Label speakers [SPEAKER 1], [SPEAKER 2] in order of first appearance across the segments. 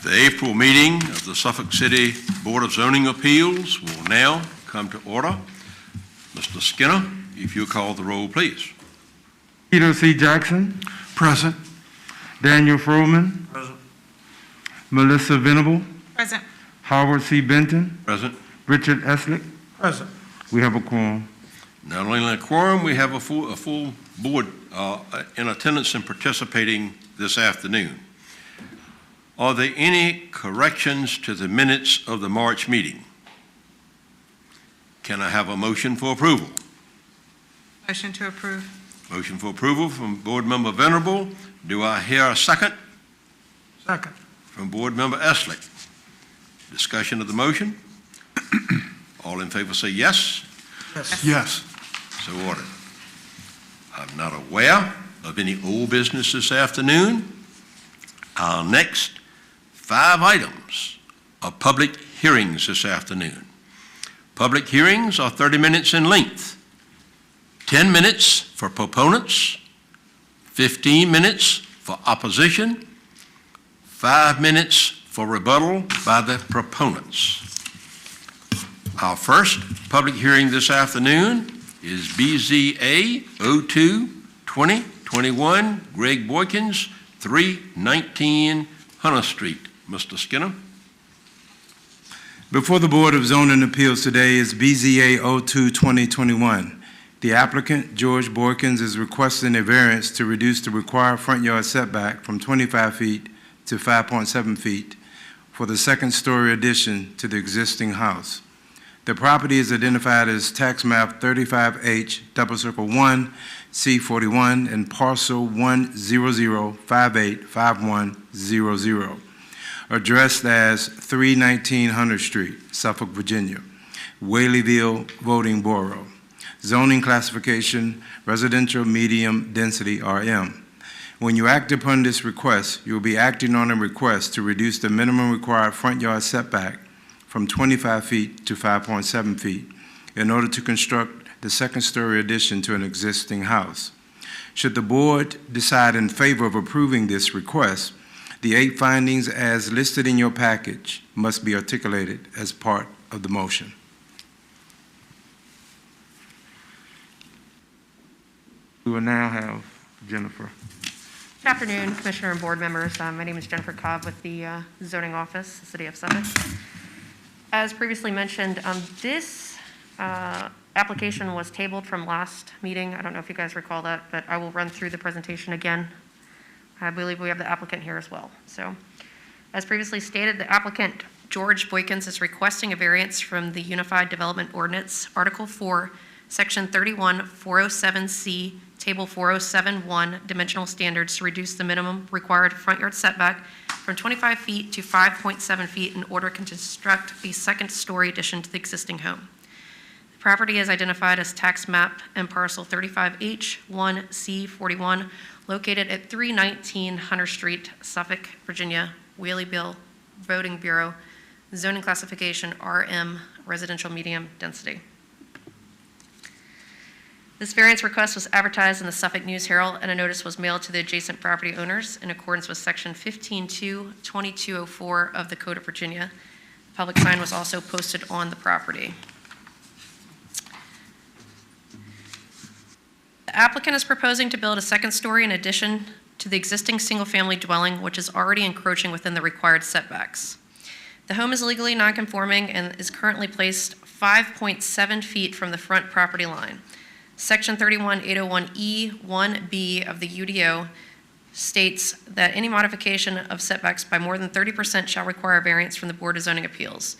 [SPEAKER 1] The April meeting of the Suffolk City Board of Zoning Appeals will now come to order. Mr. Skinner, if you call the roll, please.
[SPEAKER 2] Peter C. Jackson.
[SPEAKER 1] Present.
[SPEAKER 2] Daniel Froman.
[SPEAKER 1] Present.
[SPEAKER 2] Melissa Venable.
[SPEAKER 3] Present.
[SPEAKER 2] Howard C. Benton.
[SPEAKER 1] Present.
[SPEAKER 2] Richard Eslick.
[SPEAKER 1] Present.
[SPEAKER 2] We have a quorum.
[SPEAKER 1] Not only a quorum, we have a full board in attendance and participating this afternoon. Are there any corrections to the minutes of the March meeting? Can I have a motion for approval?
[SPEAKER 3] Motion to approve.
[SPEAKER 1] Motion for approval from Board Member Venerable. Do I hear a second?
[SPEAKER 3] Second.
[SPEAKER 1] From Board Member Eslick. Discussion of the motion? All in favor say yes?
[SPEAKER 3] Yes.
[SPEAKER 1] Yes. So ordered. I'm not aware of any old business this afternoon. Our next 5 items are public hearings this afternoon. Public hearings are 30 minutes in length. 10 minutes for proponents, 15 minutes for opposition, 5 minutes for rebuttal by the proponents. Our first public hearing this afternoon is BZA 02-2021, Greg Boykins, 319 Hunter Street. Mr. Skinner.
[SPEAKER 2] Before the Board of Zoning Appeals today is BZA 02-2021. The applicant, George Boykins, is requesting a variance to reduce the required front yard setback from 25 feet to 5.7 feet for the second-story addition to the existing house. The property is identified as tax map 35H1 C41 and parcel 100585100, addressed as 319 Hunter Street, Suffolk, Virginia, Whaleyville Voting Borough. Zoning classification, residential medium density RM. When you act upon this request, you will be acting on a request to reduce the minimum required front yard setback from 25 feet to 5.7 feet in order to construct the second-story addition to an existing house. Should the board decide in favor of approving this request, the 8 findings as listed in your package must be articulated as part of the motion. We will now have Jennifer.
[SPEAKER 4] Good afternoon, Commissioner and board members. My name is Jennifer Cobb with the Zoning Office, the City of Suffolk. As previously mentioned, this application was tabled from last meeting. I don't know if you guys recall that, but I will run through the presentation again. I believe we have the applicant here as well. So, as previously stated, the applicant, George Boykins, is requesting a variance from the Unified Development Ordinance, Article 4, Section 31407C, Table 4071, dimensional standards to reduce the minimum required front yard setback from 25 feet to 5.7 feet in order to construct a second-story addition to the existing home. The property is identified as tax map and parcel 35H1C41, located at 319 Hunter Street, Suffolk, Virginia, Whaleyville Voting Bureau, zoning classification RM, residential medium density. This variance request was advertised in the Suffolk News Herald, and a notice was mailed to the adjacent property owners in accordance with Section 15.2.2204 of the Code of Virginia. The public sign was also posted on the property. The applicant is proposing to build a second story in addition to the existing single-family dwelling, which is already encroaching within the required setbacks. The home is legally non-conforming and is currently placed 5.7 feet from the front property line. Section 31801E1B of the UDO states that any modification of setbacks by more than 30% shall require a variance from the Board of Zoning Appeals.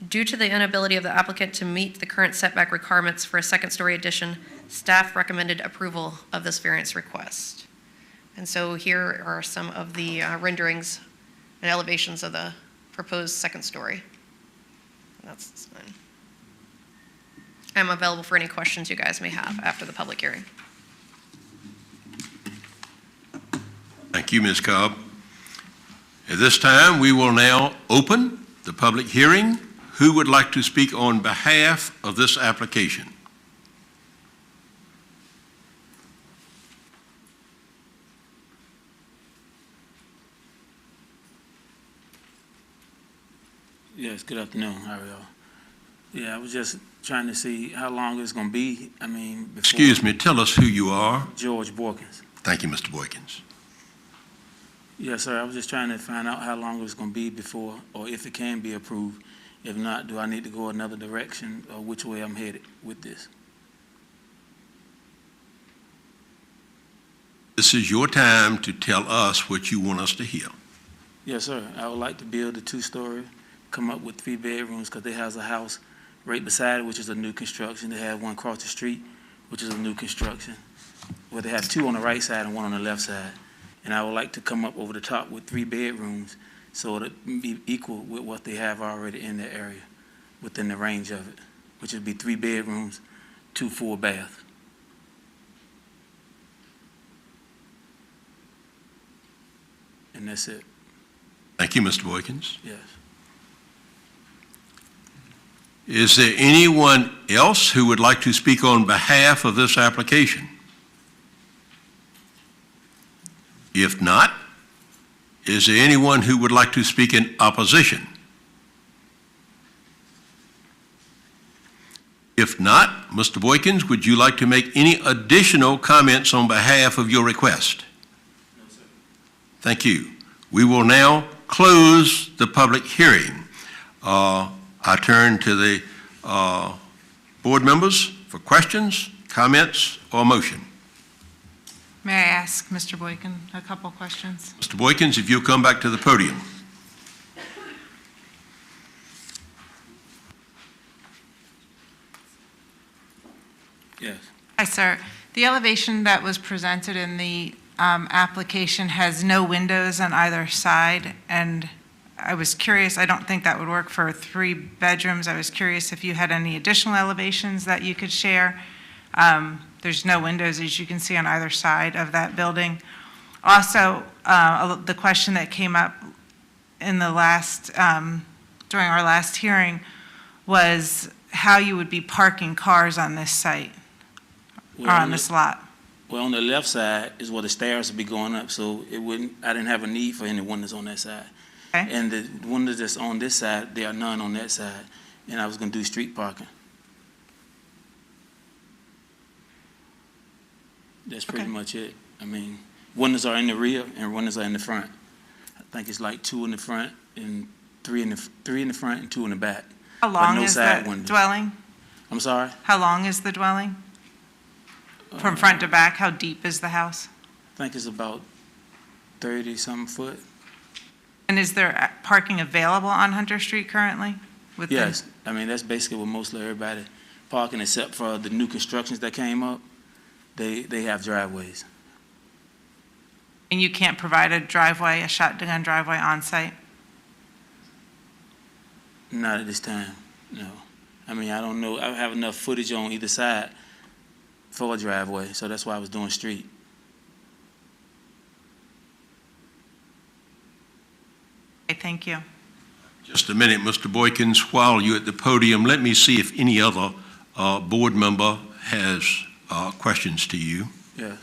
[SPEAKER 4] Due to the inability of the applicant to meet the current setback requirements for a second-story addition, staff recommended approval of this variance request. And so here are some of the renderings and elevations of the proposed second story. That's fine. I'm available for any questions you guys may have after the public hearing.
[SPEAKER 1] Thank you, Ms. Cobb. At this time, we will now open the public hearing. Who would like to speak on behalf of this application?
[SPEAKER 5] Yes, good afternoon, how are y'all? Yeah, I was just trying to see how long it's gonna be, I mean, before.
[SPEAKER 1] Excuse me, tell us who you are.
[SPEAKER 5] George Borkins.
[SPEAKER 1] Thank you, Mr. Boykins.
[SPEAKER 5] Yes, sir, I was just trying to find out how long it's gonna be before, or if it can be approved. If not, do I need to go another direction, or which way I'm headed with this?
[SPEAKER 1] This is your time to tell us what you want us to hear.
[SPEAKER 5] Yes, sir, I would like to build a two-story, come up with 3 bedrooms, because they has a house right beside it, which is a new construction. They have one across the street, which is a new construction. Well, they have 2 on the right side and 1 on the left side. And I would like to come up over the top with 3 bedrooms, so it'd be equal with what they have already in their area, within the range of it, which would be 3 bedrooms, 2 full baths. And that's it,
[SPEAKER 1] Thank you, Mr. Boykins.
[SPEAKER 5] yes.
[SPEAKER 1] Is there anyone else who would like to speak on behalf of this application? If not, is there anyone who would like to speak in opposition? If not, Mr. Boykins, would you like to make any additional comments on behalf of your request?
[SPEAKER 5] No, sir.
[SPEAKER 1] Thank you. We will now close the public hearing. I turn to the board members for questions, comments, or motion.
[SPEAKER 3] May I ask Mr. Boykin a couple questions?
[SPEAKER 1] Mr. Boykins, if you'll come back to the podium.
[SPEAKER 5] Yes,
[SPEAKER 3] Hi, sir. The elevation that was presented in the application has no windows on either side, and I was curious, I don't think that would work for 3 bedrooms. I was curious if you had any additional elevations that you could share. There's no windows, as you can see, on either side of that building. Also, the question that came up in the last, during our last hearing was how you would be parking cars on this site, or on this lot.
[SPEAKER 5] Well, on the left side is where the stairs would be going up, so it wouldn't, I didn't have a need for any windows on that side.
[SPEAKER 3] Okay.
[SPEAKER 5] And the windows that's on this side, there are none on that side, and I was gonna do street parking. That's pretty
[SPEAKER 3] Okay.
[SPEAKER 5] much it. I mean, windows are in the rear and windows are in the front. I think it's like 2 in the front and 3 in the front and 2 in the back.
[SPEAKER 3] How long
[SPEAKER 5] no
[SPEAKER 3] is
[SPEAKER 5] side
[SPEAKER 3] the
[SPEAKER 5] windows.
[SPEAKER 3] dwelling?
[SPEAKER 5] I'm sorry?
[SPEAKER 3] How long is the dwelling? From front to back, how deep is the house?
[SPEAKER 5] I think it's about 30-something foot.
[SPEAKER 3] And is there parking available on Hunter Street currently? Within-
[SPEAKER 5] Yes, I mean, that's basically what mostly everybody parking, except for the new constructions that came up. They have driveways.
[SPEAKER 3] And you can't provide a driveway, a shotgun driveway on site?
[SPEAKER 5] Not at this time, no. I mean, I don't know, I have enough footage on either side for a driveway, so that's why I was doing street.
[SPEAKER 3] Okay, thank you.
[SPEAKER 1] Just a minute, Mr. Boykins. While you're at the podium, let me see if any other board member has questions to you.
[SPEAKER 5] Yeah.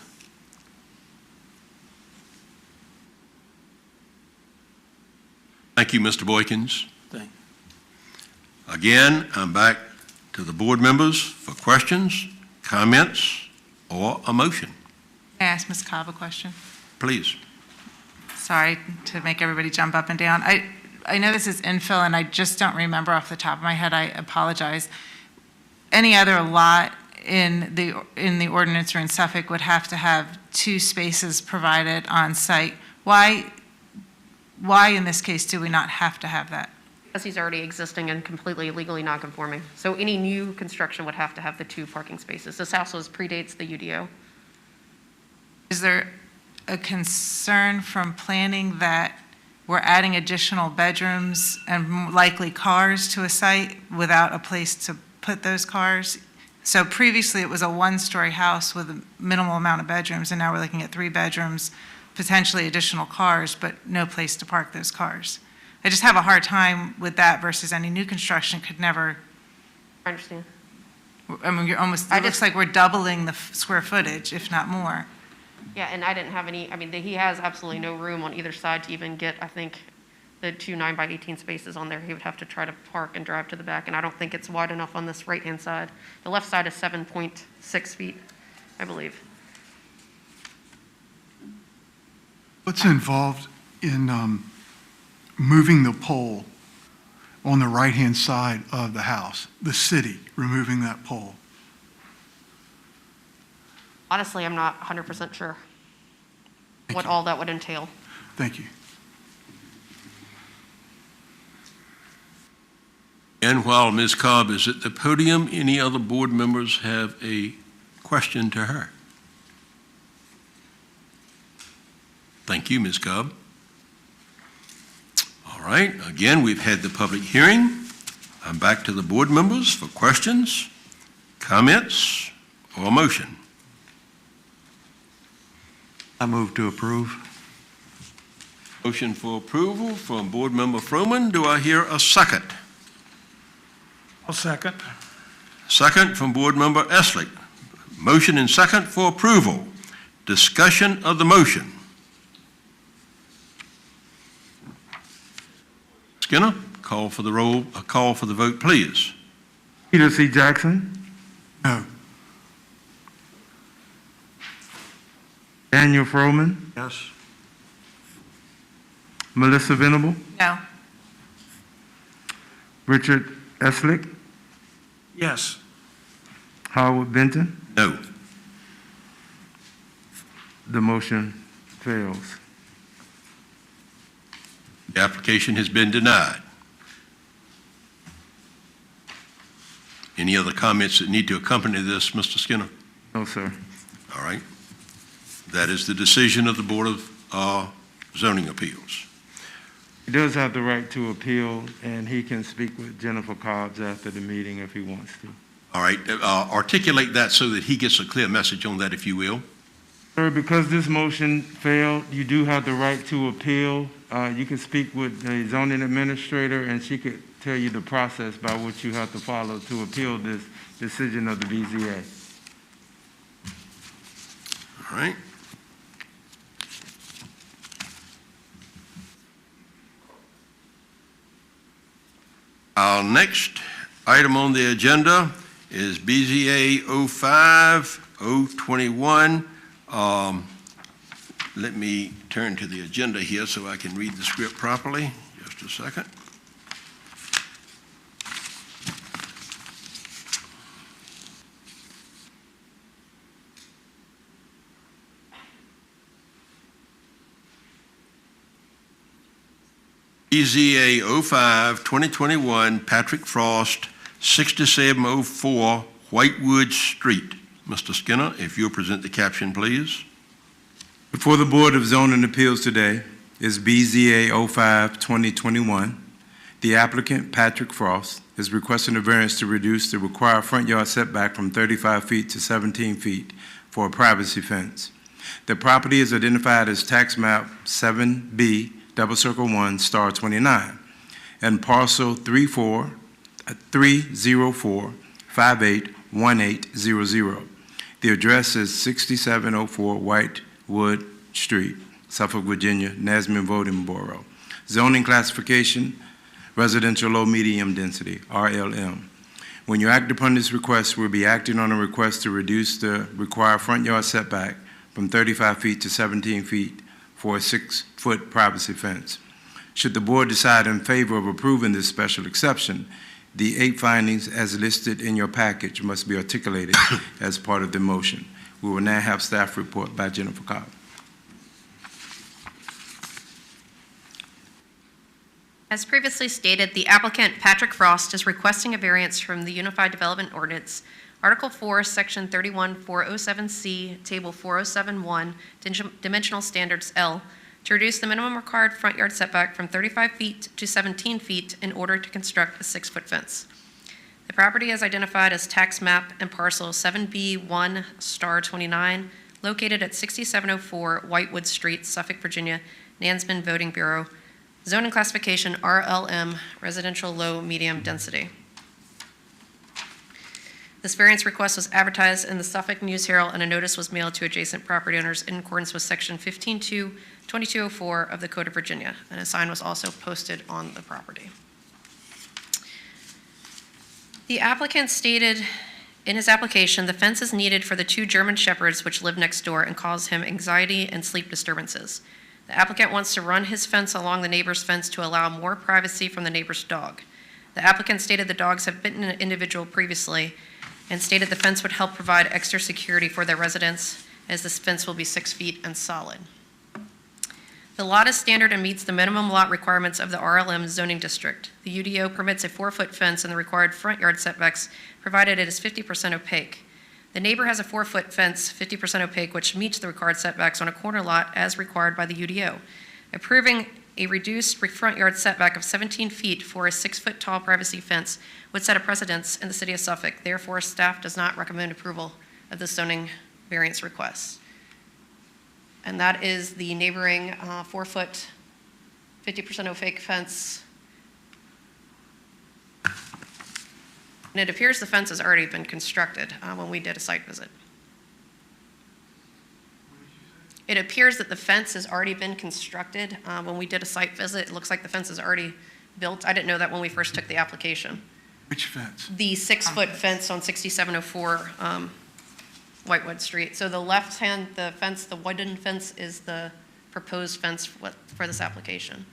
[SPEAKER 1] Thank you, Mr. Boykins.
[SPEAKER 5] Thank you.
[SPEAKER 1] Again, I'm back to the board members for questions, comments, or a motion.
[SPEAKER 3] May I ask Ms. Cobb a question?
[SPEAKER 1] Please.
[SPEAKER 3] Sorry to make everybody jump up and down. I know this is infill, and I just don't remember off the top of my head. I apologize. Any other lot in the ordinance or in Suffolk would have to have 2 spaces provided on site. Why in this case do we not have to have that?
[SPEAKER 4] Because he's already existing and completely legally non-conforming. So any new construction would have to have the 2 parking spaces. This house predates the UDO.
[SPEAKER 3] Is there a concern from planning that we're adding additional bedrooms and likely cars to a site without a place to put those cars? So previously, it was a 1-story house with a minimal amount of bedrooms, and now we're looking at 3 bedrooms, potentially additional cars, but no place to park those cars. I just have a hard time with that versus any new construction could never,
[SPEAKER 4] I understand.
[SPEAKER 3] I mean, you're almost,
[SPEAKER 4] I
[SPEAKER 3] it looks
[SPEAKER 4] just-
[SPEAKER 3] like we're doubling the square footage, if not more.
[SPEAKER 4] Yeah, and I didn't have any, I mean, he has absolutely no room on either side to even get, I think, the two 9x18 spaces on there, he would have to try to park and drive to the back, and I don't think it's wide enough on this right-hand side. The left side is 7.6 feet, I believe.
[SPEAKER 6] What's involved in moving the pole on the right-hand side of the house, the city removing that pole?
[SPEAKER 4] Honestly, I'm not 100% sure what
[SPEAKER 6] you.
[SPEAKER 4] all that would entail.
[SPEAKER 6] Thank you.
[SPEAKER 1] And while Ms. Cobb is at the podium, any other board members have a question to her? Thank you, Ms. Cobb. All right, again, we've had the public hearing. I'm back to the board members for questions, comments, or motion.
[SPEAKER 7] I move to approve.
[SPEAKER 1] Motion for approval from Board Member Froman. Do I hear a second?
[SPEAKER 7] I'll second.
[SPEAKER 1] Second from Board Member Eslick. Motion and second for approval. Discussion of the motion. Skinner, call for the roll, a call for the vote, please.
[SPEAKER 2] Peter C. Jackson,
[SPEAKER 6] No.
[SPEAKER 2] Daniel Froman,
[SPEAKER 7] Yes.
[SPEAKER 2] Melissa Venable,
[SPEAKER 3] No.
[SPEAKER 2] Richard Eslick,
[SPEAKER 7] Yes.
[SPEAKER 2] Howard Benton.
[SPEAKER 1] No.
[SPEAKER 2] The motion fails.
[SPEAKER 1] The application has been denied. Any other comments that need to accompany this, Mr. Skinner?
[SPEAKER 2] No, sir.
[SPEAKER 1] All right. That is the decision of the Board of Zoning Appeals.
[SPEAKER 2] He does have the right to appeal, and he can speak with Jennifer Cobbs after the meeting if he wants to.
[SPEAKER 1] All right, articulate that so that he gets a clear message on that, if you will.
[SPEAKER 2] Sir, because this motion failed, you do have the right to appeal. You can speak with the zoning administrator, and she could tell you the process by which you have to follow to appeal this decision of the BZA.
[SPEAKER 1] All right. Our next item on the agenda is BZA 05-021. Let me turn to the agenda here so I can read the script properly. Just a second. BZA 05-2021, Patrick Frost, 6704 Whitewood Street. Mr. Skinner, if you'll present the caption, please.
[SPEAKER 2] Before the Board of Zoning Appeals today is BZA 05-2021. The applicant, Patrick Frost, is requesting a variance to reduce the required front yard setback from 35 feet to 17 feet for a privacy fence. The property is identified as tax map 7B, 1*29, and parcel 304-581800. The address is 6704 Whitewood Street, Suffolk, Virginia, Nasman Voting Borough. Zoning classification, residential low medium density, RLM. When you act upon this request, we'll be acting on a request to reduce the required front yard setback from 35 feet to 17 feet for a 6-foot privacy fence. Should the board decide in favor of approving this special exception, the 8 findings as listed in your package must be articulated as part of the motion. We will now have staff report by Jennifer Cobb.
[SPEAKER 4] As previously stated, the applicant, Patrick Frost, is requesting a variance from the Unified Development Ordinance, Article 4, Section 31407C, Table 4071, Dimensional Standards L, to reduce the minimum required front yard setback from 35 feet to 17 feet in order to construct a 6-foot fence. The property is identified as tax map and parcel 7B1*29, located at 6704 Whitewood Street, Suffolk, Virginia, Nasman Voting Bureau. Zoning classification RLM, residential low medium density. This variance request was advertised in the Suffolk News Herald, and a notice was mailed to adjacent property owners in accordance with Section 15.2.2204 of the Code of Virginia, and a sign was also posted on the property. The applicant stated in his application, the fence is needed for the 2 German shepherds which live next door and cause him anxiety and sleep disturbances. The applicant wants to run his fence along the neighbor's fence to allow more privacy from the neighbor's dog. The applicant stated the dogs have bitten an individual previously and stated the fence would help provide extra security for their residents, as this fence will be 6 feet and solid. The lot is standard and meets the minimum lot requirements of the RLM zoning district. The UDO permits a 4-foot fence and the required front yard setbacks, provided it is 50% opaque. The neighbor has a 4-foot fence, 50% opaque, which meets the required setbacks on a corner lot as required by the UDO. Approving a reduced front yard setback of 17 feet for a 6-foot tall privacy fence would set a precedence in the city of Suffolk. Therefore, staff does not recommend approval of the zoning variance request. And that is the neighboring 4-foot, 50% opaque fence. And it appears the fence has already been constructed when we did a site visit. It appears that the fence has already been constructed when we did a site visit. It looks like the fence is already built. I didn't know that when we first took the application.
[SPEAKER 6] Which fence?
[SPEAKER 4] The 6-foot fence on 6704 Whitewood Street. So the left hand, the fence, the wooden fence is the proposed fence for this application.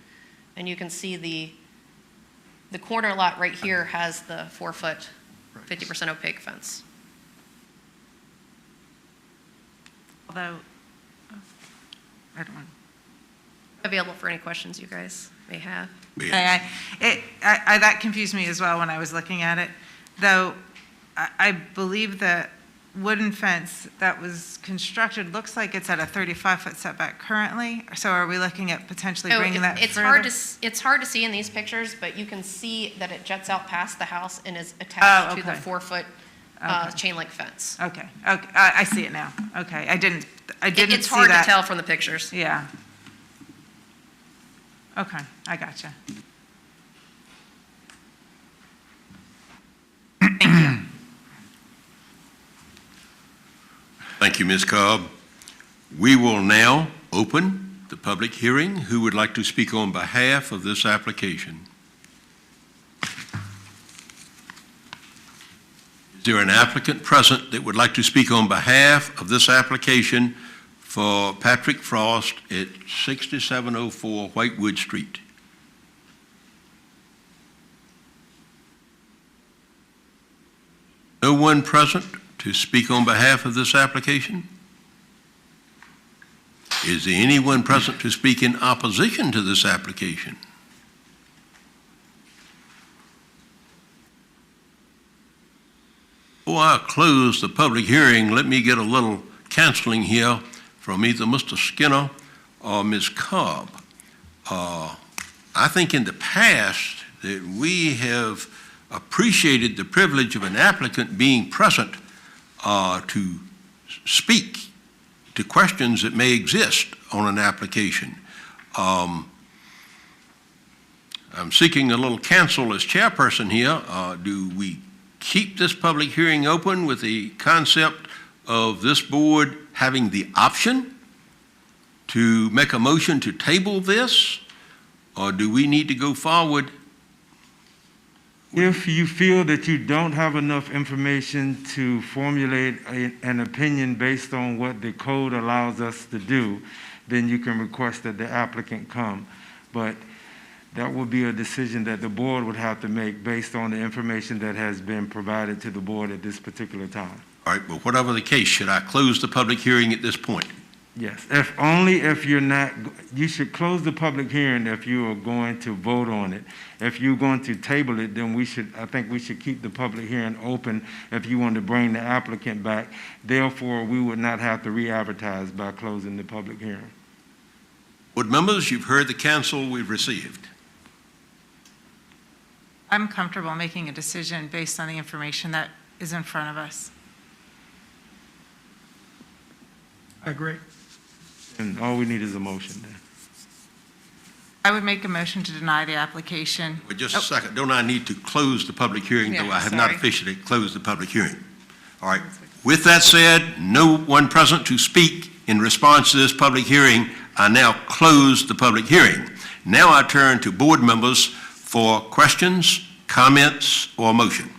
[SPEAKER 4] And you can see the corner lot right here has the 4-foot, 50% opaque fence.
[SPEAKER 3] Although, I don't want.
[SPEAKER 4] Available for any questions you guys may have.
[SPEAKER 3] That confused me as well when I was looking at it, though I believe the wooden fence that was constructed looks like it's at a 35-foot setback currently, so are we looking at potentially bringing that
[SPEAKER 4] It's
[SPEAKER 3] further?
[SPEAKER 4] it's hard to see in these pictures, but you can see that it juts out past the house and is attached to the
[SPEAKER 3] okay.
[SPEAKER 4] 4-foot
[SPEAKER 3] Okay.
[SPEAKER 4] chain link fence.
[SPEAKER 3] Okay, I see it now. Okay, I didn't see that.
[SPEAKER 4] It's hard to tell from the pictures.
[SPEAKER 3] Yeah. Okay, I gotcha. Thank you.
[SPEAKER 1] Thank you, Ms. Cobb. We will now open the public hearing. Who would like to speak on behalf of this application? Is there an applicant present that would like to speak on behalf of this application for Patrick Frost at 6704 Whitewood Street? No one present to speak on behalf of this application? Is there anyone present to speak in opposition to this application? Before I close the public hearing, let me get a little counseling here from either Mr. Skinner or Ms. Cobb. I think in the past that we have appreciated the privilege of an applicant being present to speak to questions that may exist on an application. I'm seeking a little counsel as chairperson here. Do we keep this public hearing open with the concept of this board having the option to make a motion to table this, or do we need to go forward?
[SPEAKER 2] If you feel that you don't have enough information to formulate an opinion based on what the code allows us to do, then you can request that the applicant come. But that would be a decision that the board would have to make based on the information that has been provided to the board at this particular time.
[SPEAKER 1] All right, but whatever the case, should I close the public hearing at this point?
[SPEAKER 2] Yes, if you're not, you should close the public hearing if you are going to vote on it. If you're going to table it, then I think we should keep the public hearing open if you want to bring the applicant back. Therefore, we would not have to re-advertise by closing the public hearing.
[SPEAKER 1] Board members, you've heard the counsel we've received.
[SPEAKER 3] I'm comfortable making a decision based on the information that is in front of us.
[SPEAKER 7] I agree.
[SPEAKER 2] And all we need is a motion then.
[SPEAKER 3] I would make a motion to deny the application.
[SPEAKER 1] But just a second, don't I need to close the public hearing, though
[SPEAKER 3] Yeah,
[SPEAKER 1] I have not
[SPEAKER 3] sorry.
[SPEAKER 1] officially closed the public hearing? All right. With that said, no one present to speak in response to this public hearing. I now close the public hearing. Now I turn to board members for questions, comments, or motion.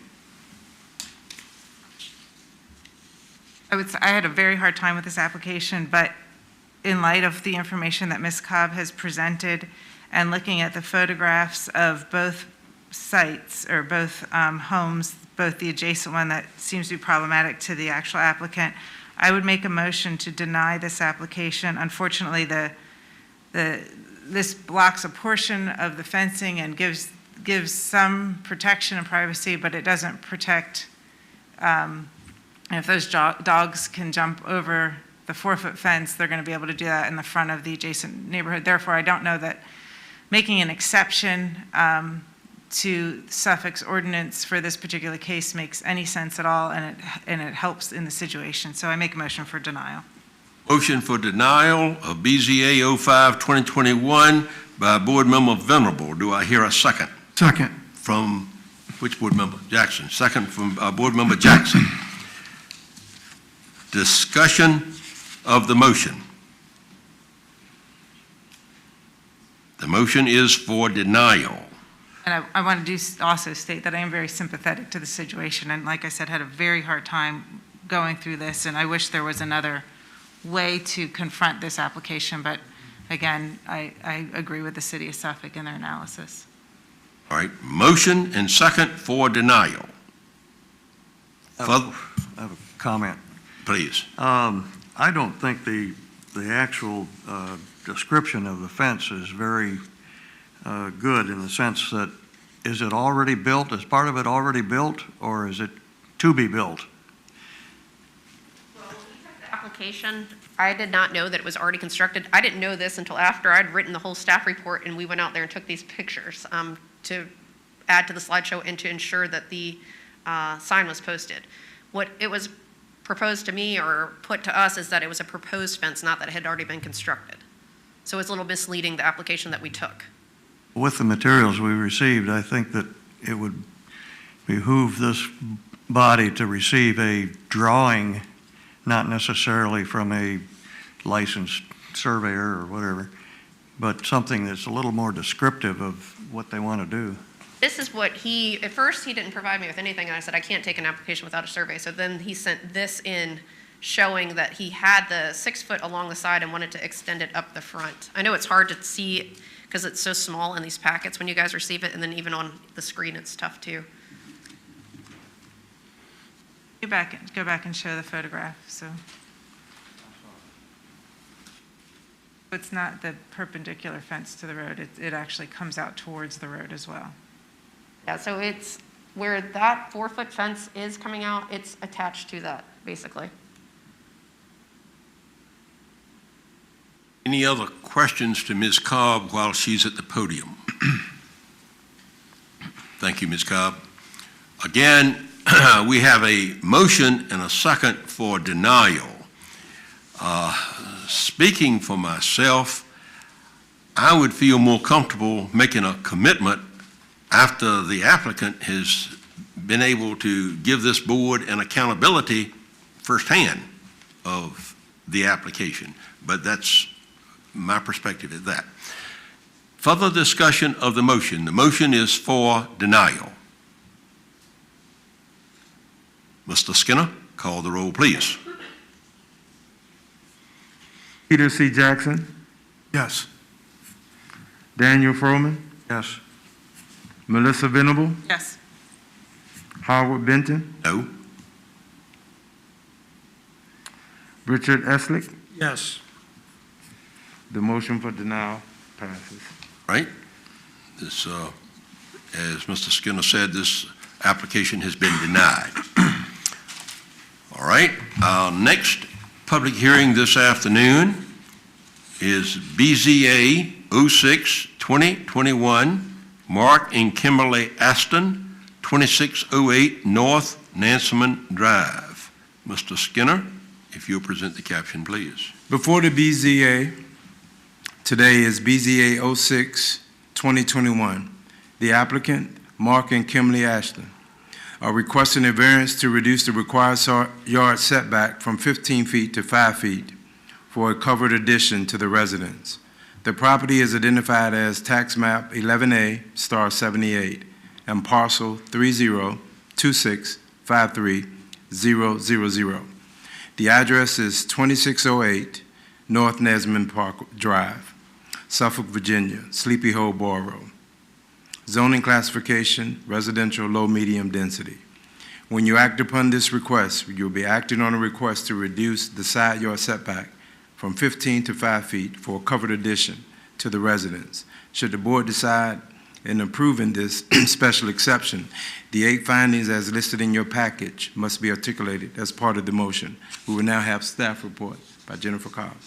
[SPEAKER 3] I had a very hard time with this application, but in light of the information that Ms. Cobb has presented and looking at the photographs of both sites or both homes, both the adjacent one that seems to be problematic to the actual applicant, I would make a motion to deny this application. Unfortunately, this blocks a portion of the fencing and gives some protection and privacy, but it doesn't protect, and if those dogs can jump over the 4-foot fence, they're going to be able to do that in the front of the adjacent neighborhood. Therefore, I don't know that making an exception to Suffolk's ordinance for this particular case makes any sense at all, and it helps in the situation. So I make a motion for denial.
[SPEAKER 1] Motion for denial of BZA 05-2021 by Board Member Venerable. Do I hear a second?
[SPEAKER 6] Second.
[SPEAKER 1] From which board member? Jackson. Second from Board Member Jackson. Discussion of the motion. The motion is for denial.
[SPEAKER 3] And I want to also state that I am very sympathetic to the situation, and like I said, had a very hard time going through this, and I wish there was another way to confront this application, but again, I agree with the city of Suffolk in their analysis.
[SPEAKER 1] All right, motion and second for denial.
[SPEAKER 8] I have a comment.
[SPEAKER 1] Please.
[SPEAKER 8] I don't think the actual description of the fence is very good in the sense that, is it already built? Is part of it already built, or is it to be built?
[SPEAKER 4] Application, I did not know that it was already constructed. I didn't know this until after I'd written the whole staff report and we went out there and took these pictures to add to the slideshow and to ensure that the sign was posted. What it was proposed to me or put to us is that it was a proposed fence, not that it had already been constructed. So it's a little misleading, the application that we took.
[SPEAKER 8] With the materials we received, I think that it would behoove this body to receive a drawing, not necessarily from a licensed surveyor or whatever, but something that's a little more descriptive of what they want to do.
[SPEAKER 4] This is what at first he didn't provide me with anything, and I said, I can't take an application without a survey. So then he sent this in showing that he had the 6 foot along the side and wanted to extend it up the front. I know it's hard to see because it's so small in these packets when you guys receive it, and then even on the screen it's tough too.
[SPEAKER 3] Go back and show the photograph, so. It's not the perpendicular fence to the road, it actually comes out towards the road as well.
[SPEAKER 4] Yeah, so it's where that 4-foot fence is coming out, it's attached to that, basically.
[SPEAKER 1] Any other questions to Ms. Cobb while she's at the podium? Thank you, Ms. Cobb. Again, we have a motion and a second for denial. Speaking for myself, I would feel more comfortable making a commitment after the applicant has been able to give this board an accountability firsthand of the application. But that's my perspective of that. Further discussion of the motion. The motion is for denial. Mr. Skinner, call the roll, please.
[SPEAKER 2] Peter C. Jackson,
[SPEAKER 6] Yes.
[SPEAKER 2] Daniel Froman,
[SPEAKER 8] Yes.
[SPEAKER 2] Melissa Venable,
[SPEAKER 3] Yes.
[SPEAKER 2] Howard Benton,
[SPEAKER 1] No.
[SPEAKER 2] Richard Eslick.
[SPEAKER 7] Yes.
[SPEAKER 2] The motion for denial passes.
[SPEAKER 1] Right? This, as Mr. Skinner said, this application has been denied. All right, our next public hearing this afternoon is BZA 06-2021, Mark and Kimberly Aston, 2608 North Nansemond Drive. Mr. Skinner, if you'll present the caption, please.
[SPEAKER 2] Before the BZA, today is BZA 06-2021. The applicant, Mark and Kimberly Ashton. are requesting a variance to reduce the required yard setback from 15 feet to 5 feet for a covered addition to the residence. The property is identified as tax map 11A star 78 and parcel 3026530000. The address is 2608 North Nesman Park Drive, Suffolk, Virginia, Sleepy Hole Borough. Zoning classification, residential low-medium density. When you act upon this request, you'll be acting on a request to reduce the side yard setback from 15 to 5 feet for a covered addition to the residence. Should the board decide in approving this special exception, the 8 findings as listed in your package must be articulated as part of the motion. We will now have staff report by Jennifer Cobb.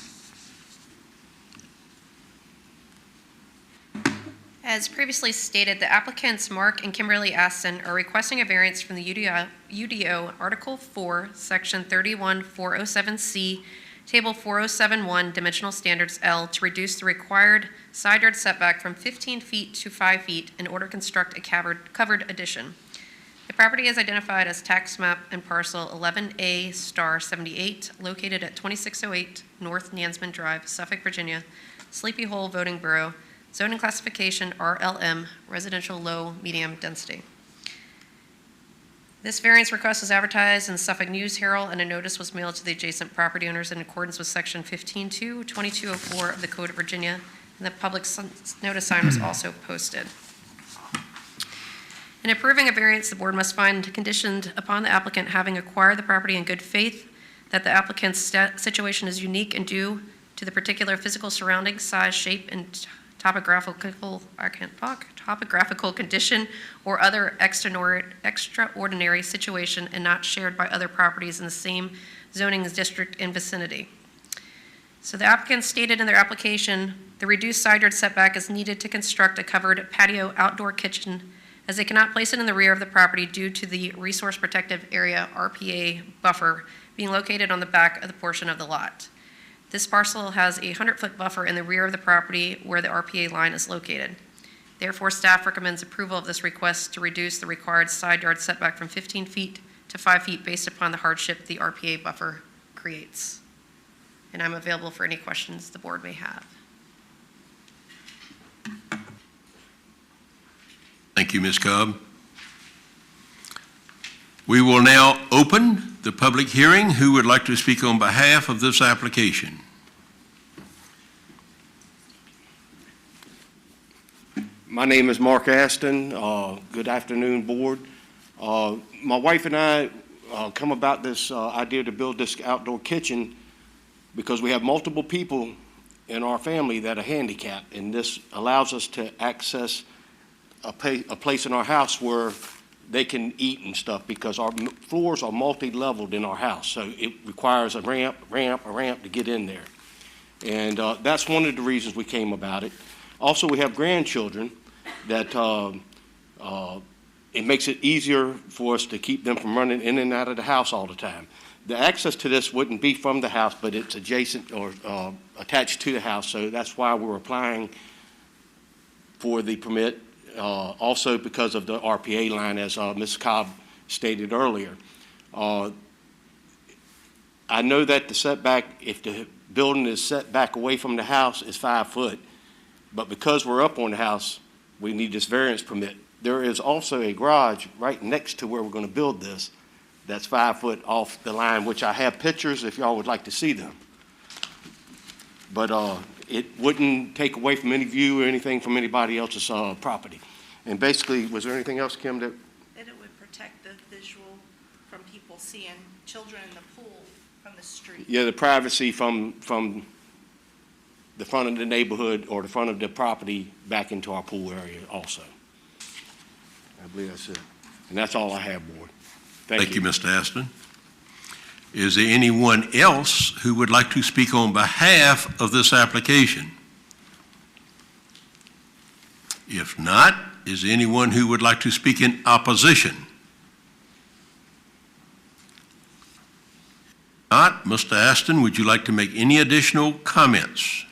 [SPEAKER 4] As previously stated, the applicants Mark and Kimberly Aston are requesting a variance from the UDO Article 4, Section 31407C, Table 4071, Dimensional Standards L, to reduce the required side yard setback from 15 feet to 5 feet in order to construct a covered addition. The property is identified as tax map and parcel 11A star 78, located at 2608 North Nansman Drive, Suffolk, Virginia, Sleepy Hole Voting Borough, zoning classification RLM, residential low medium density. This variance request was advertised in the Suffolk News Herald, and a notice was mailed to the adjacent property owners in accordance with Section 15.2, 2204 of the Code of Virginia, and the public notice sign was also posted. In approving a variance, the board must find conditioned upon the applicant having acquired the property in good faith, that the applicant's situation is unique and due to the particular physical surroundings, size, shape, and topographical condition or other extraordinary situation and not shared by other properties in the same zoning district and vicinity. So the applicant stated in their application, the reduced side yard setback is needed to construct a covered patio outdoor kitchen, as they cannot place it in the rear of the property due to the Resource Protective Area RPA buffer being located on the back of the portion of the lot. This parcel has a 100-foot buffer in the rear of the property where the RPA line is located. Therefore, staff recommends approval of this request to reduce the required side yard setback from 15 feet to 5 feet based upon the hardship the RPA buffer creates. And I'm available for any questions the board may have.
[SPEAKER 1] Thank you, Ms. Cobb. We will now open the public hearing. Who would like to speak on behalf of this application?
[SPEAKER 9] My name is Mark Aston. Good afternoon, board. My wife and I come about this idea to build this outdoor kitchen because we have multiple people in our family that are handicapped, and this allows us to access a place in our house where they can eat and stuff, because our floors are multi-leveled in our house, so it requires a ramp to get in there. And that's one of the reasons we came about it. Also, we have grandchildren that it makes it easier for us to keep them from running in and out of the house all the time. The access to this wouldn't be from the house, but it's adjacent or attached to the house, so that's why we're applying for the permit. Also because of the RPA line, as Ms. Cobb stated earlier. I know that the setback, if the building is set back away from the house, is 5 foot, but because we're up on the house, we need this variance permit. There is also a garage right next to where we're going to build this that's 5 foot off the line, which I have pictures if y'all would like to see them. But it wouldn't take away from any view or anything from anybody else's property. And basically, was there anything else, Kim, that?
[SPEAKER 10] That it would protect the visual from people seeing children in the pool from the street.
[SPEAKER 9] Yeah, the privacy from the front of the neighborhood or the front of the property back into our pool area also. I believe that's it. And that's all I have, board.
[SPEAKER 1] Thank you, Mr. Aston. Is there anyone else who would like to speak on behalf of this application? If not, is there anyone who would like to speak in opposition? Not, Mr. Aston, would you like to make any additional comments?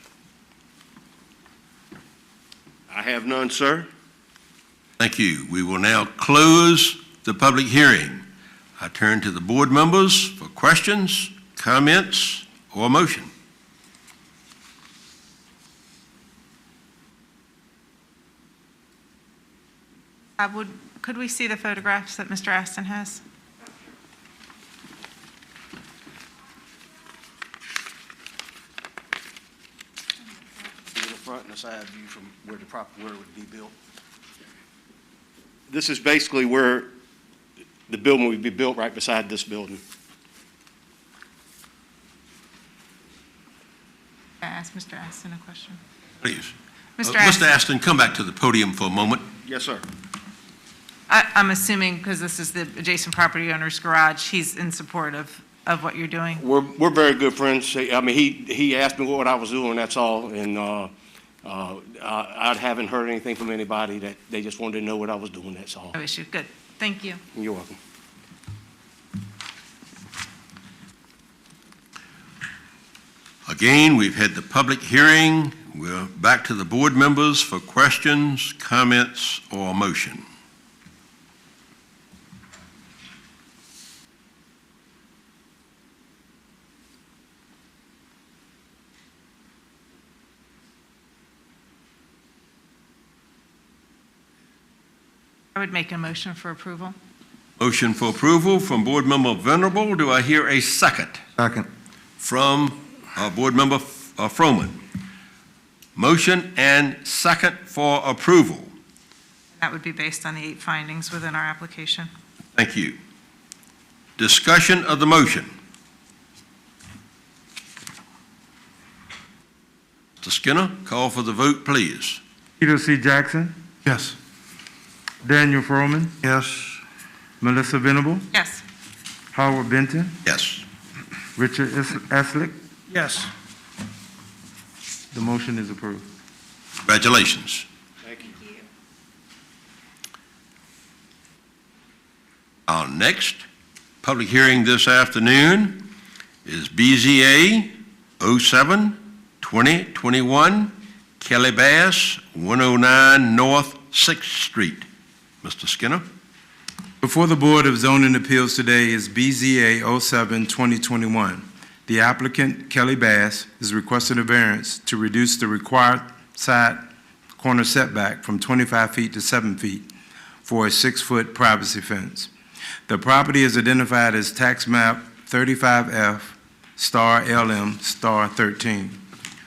[SPEAKER 9] I have none, sir.
[SPEAKER 1] Thank you. We will now close the public hearing. I turn to the board members for questions, comments, or motion.
[SPEAKER 3] Could we see the photographs that Mr. Aston has?
[SPEAKER 9] The front and the side view from where where it would be built. This is basically where the building would be built, right beside this building.
[SPEAKER 3] Can I ask Mr. Aston a question?
[SPEAKER 1] Please.
[SPEAKER 3] Mr.
[SPEAKER 1] Mr.
[SPEAKER 3] Aston,
[SPEAKER 1] Aston, come back to the podium for a moment.
[SPEAKER 9] Yes, sir.
[SPEAKER 3] I'm assuming, because this is the adjacent property owner's garage, he's in support of what you're doing?
[SPEAKER 9] We're very good friends. I mean, he asked me what I was doing, that's all, and I haven't heard anything from anybody. That they just wanted to know what I was doing, that's all.
[SPEAKER 3] No issue. Good. Thank you.
[SPEAKER 9] You're welcome.
[SPEAKER 1] Again, we've had the public hearing. We're back to the board members for questions, comments, or motion.
[SPEAKER 3] I would make a motion for approval.
[SPEAKER 1] Motion for approval from Board Member Venerable. Do I hear a second?
[SPEAKER 8] Second.
[SPEAKER 1] From Board Member Froman. Motion and second for approval.
[SPEAKER 3] That would be based on the 8 findings within our application.
[SPEAKER 1] Thank you. Discussion of the motion. Mr. Skinner, call for the vote, please.
[SPEAKER 2] Peter C. Jackson,
[SPEAKER 6] Yes.
[SPEAKER 2] Daniel Froman,
[SPEAKER 8] Yes.
[SPEAKER 2] Melissa Venable,
[SPEAKER 3] Yes.
[SPEAKER 2] Howard Benton,
[SPEAKER 1] Yes.
[SPEAKER 2] Richard Eslick.
[SPEAKER 7] Yes.
[SPEAKER 2] The motion is approved.
[SPEAKER 1] Congratulations.
[SPEAKER 9] Thank you.
[SPEAKER 1] Our next public hearing this afternoon is BZA 07-2021, Kelly Bass, 109 North 6th Street. Mr. Skinner?
[SPEAKER 2] Before the Board of Zoning Appeals today is BZA 07-2021. The applicant, Kelly Bass, is requesting a variance to reduce the required side corner setback from 25 feet to 7 feet for a 6-foot privacy fence. The property is identified as tax map 35F LM 13.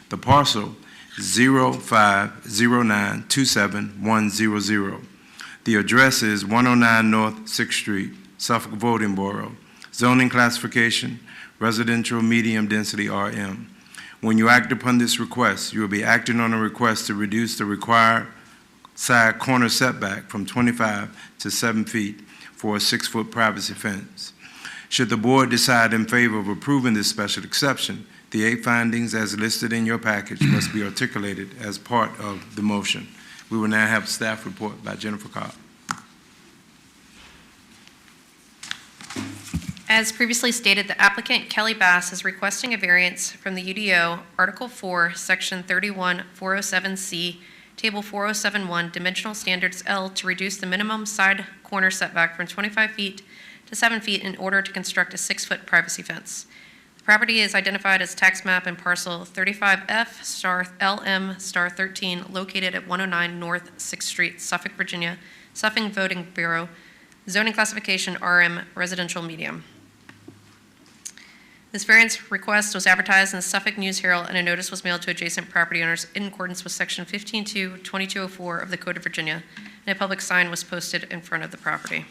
[SPEAKER 2] The parcel is 0509271100. The address is 109 North 6th Street, Suffolk Voting Borough. Zoning classification, residential medium density RM. When you act upon this request, you will be acting on a request to reduce the required side corner setback from 25 to 7 feet for a 6-foot privacy fence. Should the board decide in favor of approving this special exception, the 8 findings as listed in your package must be articulated as part of the motion. We will now have a staff report by Jennifer Cobb.
[SPEAKER 4] As previously stated, the applicant, Kelly Bass, is requesting a variance from the UDO, Article 4, Section 31407C, Table 4071, Dimensional Standards L, to reduce the minimum side corner setback from 25 feet to 7 feet in order to construct a 6-foot privacy fence. The property is identified as tax map and parcel 35F LM 13, located at 109 North 6th Street, Suffolk, Virginia, Suffolk Voting Bureau, zoning classification RM, residential medium. This variance request was advertised in the Suffolk News Herald, and a notice was mailed to adjacent property owners in accordance with Section 15.2.2204 of the Code of Virginia, and a public sign was posted in front of the property.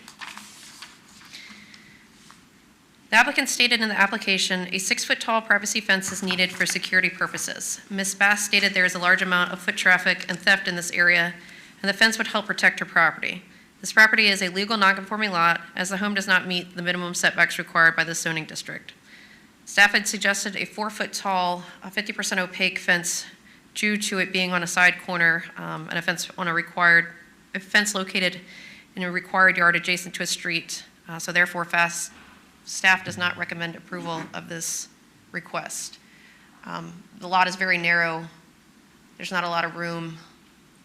[SPEAKER 4] The applicant stated in the application, a 6-foot-tall privacy fence is needed for security purposes. Ms. Bass stated there is a large amount of foot traffic and theft in this area, and the fence would help protect her property. This property is a legal non-conforming lot, as the home does not meet the minimum setbacks required by the zoning district. Staff had suggested a 4-foot-tall, 50% opaque fence due to it being on a side corner and a fence located in a required yard adjacent to a street. So therefore, staff does not recommend approval of this request. The lot is very narrow. There's not a lot of room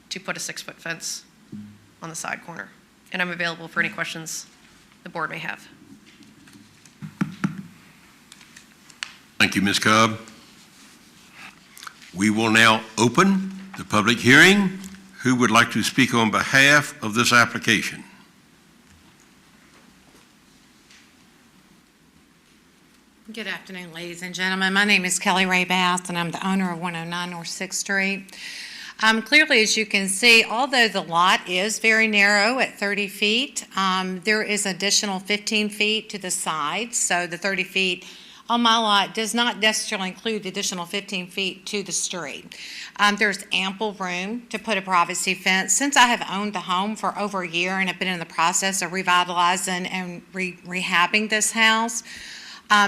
[SPEAKER 4] to put a 6-foot fence on the side corner. And I'm available for any questions the board may have.
[SPEAKER 1] Thank you, Ms. Cobb. We will now open the public hearing. Who would like to speak on behalf of this application?
[SPEAKER 11] Good afternoon, ladies and gentlemen. My name is Kelly Ray Bass, and I'm the owner of 109 North 6th Street. Clearly, as you can see, although the lot is very narrow at 30 feet, there is additional 15 feet to the side. So the 30 feet on my lot does not necessarily include the additional 15 feet to the street. There's ample room to put a privacy fence. Since I have owned the home for over a year and have been in the process of revitalizing and rehabbing this house,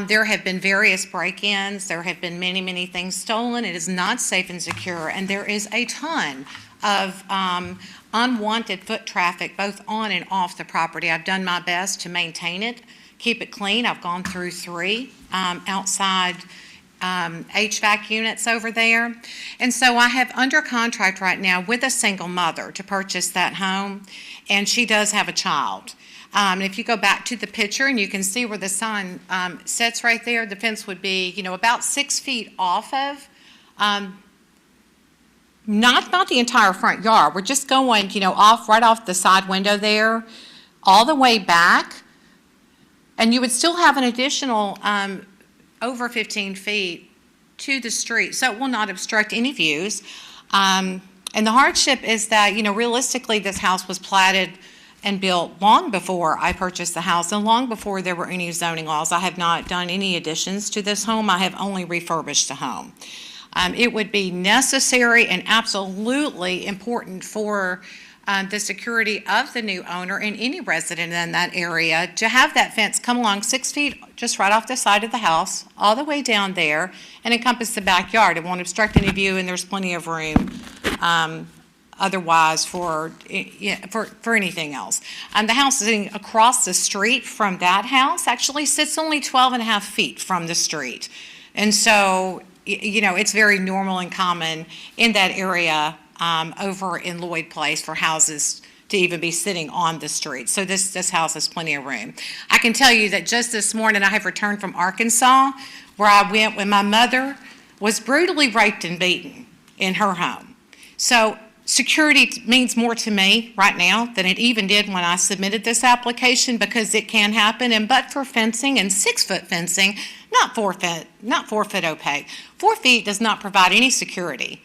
[SPEAKER 11] there have been various break-ins. There have been many, many things stolen. It is not safe and secure, and there is a ton of unwanted foot traffic both on and off the property. I've done my best to maintain it, keep it clean. I've gone through 3 outside HVAC units over there. And so I have under contract right now with a single mother to purchase that home, and she does have a child. And if you go back to the picture and you can see where the sign sits right there, the fence would be, about 6 feet off of, not the entire front yard. We're just going, right off the side window there, all the way back. And you would still have an additional over 15 feet to the street. So it will not obstruct any views. And the hardship is that, realistically, this house was platted and built long before I purchased the house and long before there were any zoning laws. I have not done any additions to this home. I have only refurbished the home. It would be necessary and absolutely important for the security of the new owner and any resident in that area to have that fence come along 6 feet just right off the side of the house, all the way down there, and encompass the backyard. It won't obstruct any view, and there's plenty of room otherwise for anything else. The house sitting across the street from that house actually sits only 12 and a half feet from the street. And so, it's very normal and common in that area over in Lloyd Place for houses to even be sitting on the street. So this house has plenty of room. I can tell you that just this morning I have returned from Arkansas, where I went when my mother was brutally raped and beaten in her home. So security means more to me right now than it even did when I submitted this application, because it can happen. And but for fencing and 6-foot fencing, not 4 foot opaque. 4 feet does not provide any security,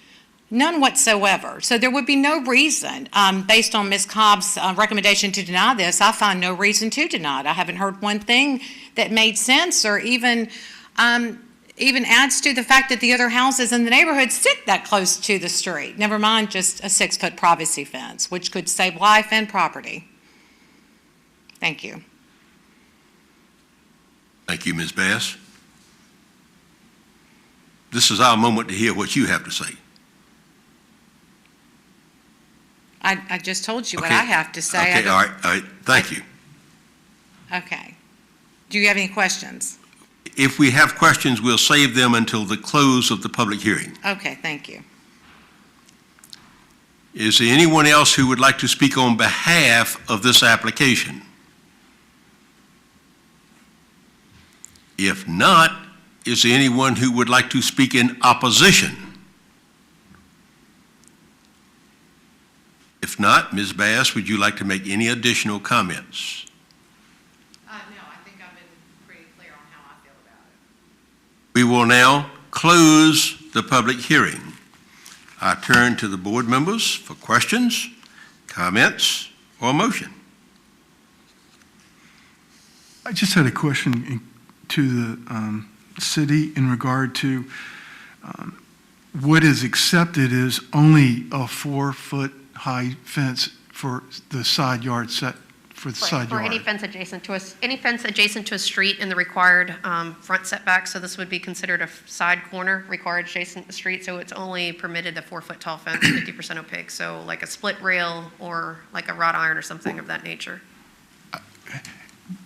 [SPEAKER 11] none whatsoever. So there would be no reason, based on Ms. Cobb's recommendation to deny this, I find no reason to deny it. I haven't heard one thing that made sense or even adds to the fact that the other houses in the neighborhood sit that close to the street, never mind just a 6-foot privacy fence, which could save life and property. Thank you.
[SPEAKER 1] Thank you, Ms. Bass. This is our moment to hear what you have to say.
[SPEAKER 11] I just told you what
[SPEAKER 1] Okay.
[SPEAKER 11] I have to say.
[SPEAKER 1] Okay, all right, thank you.
[SPEAKER 11] Okay. Do you have any questions?
[SPEAKER 1] If we have questions, we'll save them until the close of the public hearing.
[SPEAKER 11] Okay, thank you.
[SPEAKER 1] Is there anyone else who would like to speak on behalf of this application? If not, is there anyone who would like to speak in opposition? If not, Ms. Bass, would you like to make any additional comments?
[SPEAKER 11] No, I think I've been pretty clear on how I feel about it.
[SPEAKER 1] We will now close the public hearing. I turn to the board members for questions, comments, or motion.
[SPEAKER 6] I just had a question to the city in regard to what is accepted is only a 4-foot high fence for the side yard set, for the side
[SPEAKER 4] For
[SPEAKER 6] yard.
[SPEAKER 4] any fence adjacent to a street in the required front setback, so this would be considered a side corner required adjacent to the street, so it's only permitted the 4-foot tall fence, 50% opaque, so like a split rail or like a wrought iron or something of that nature.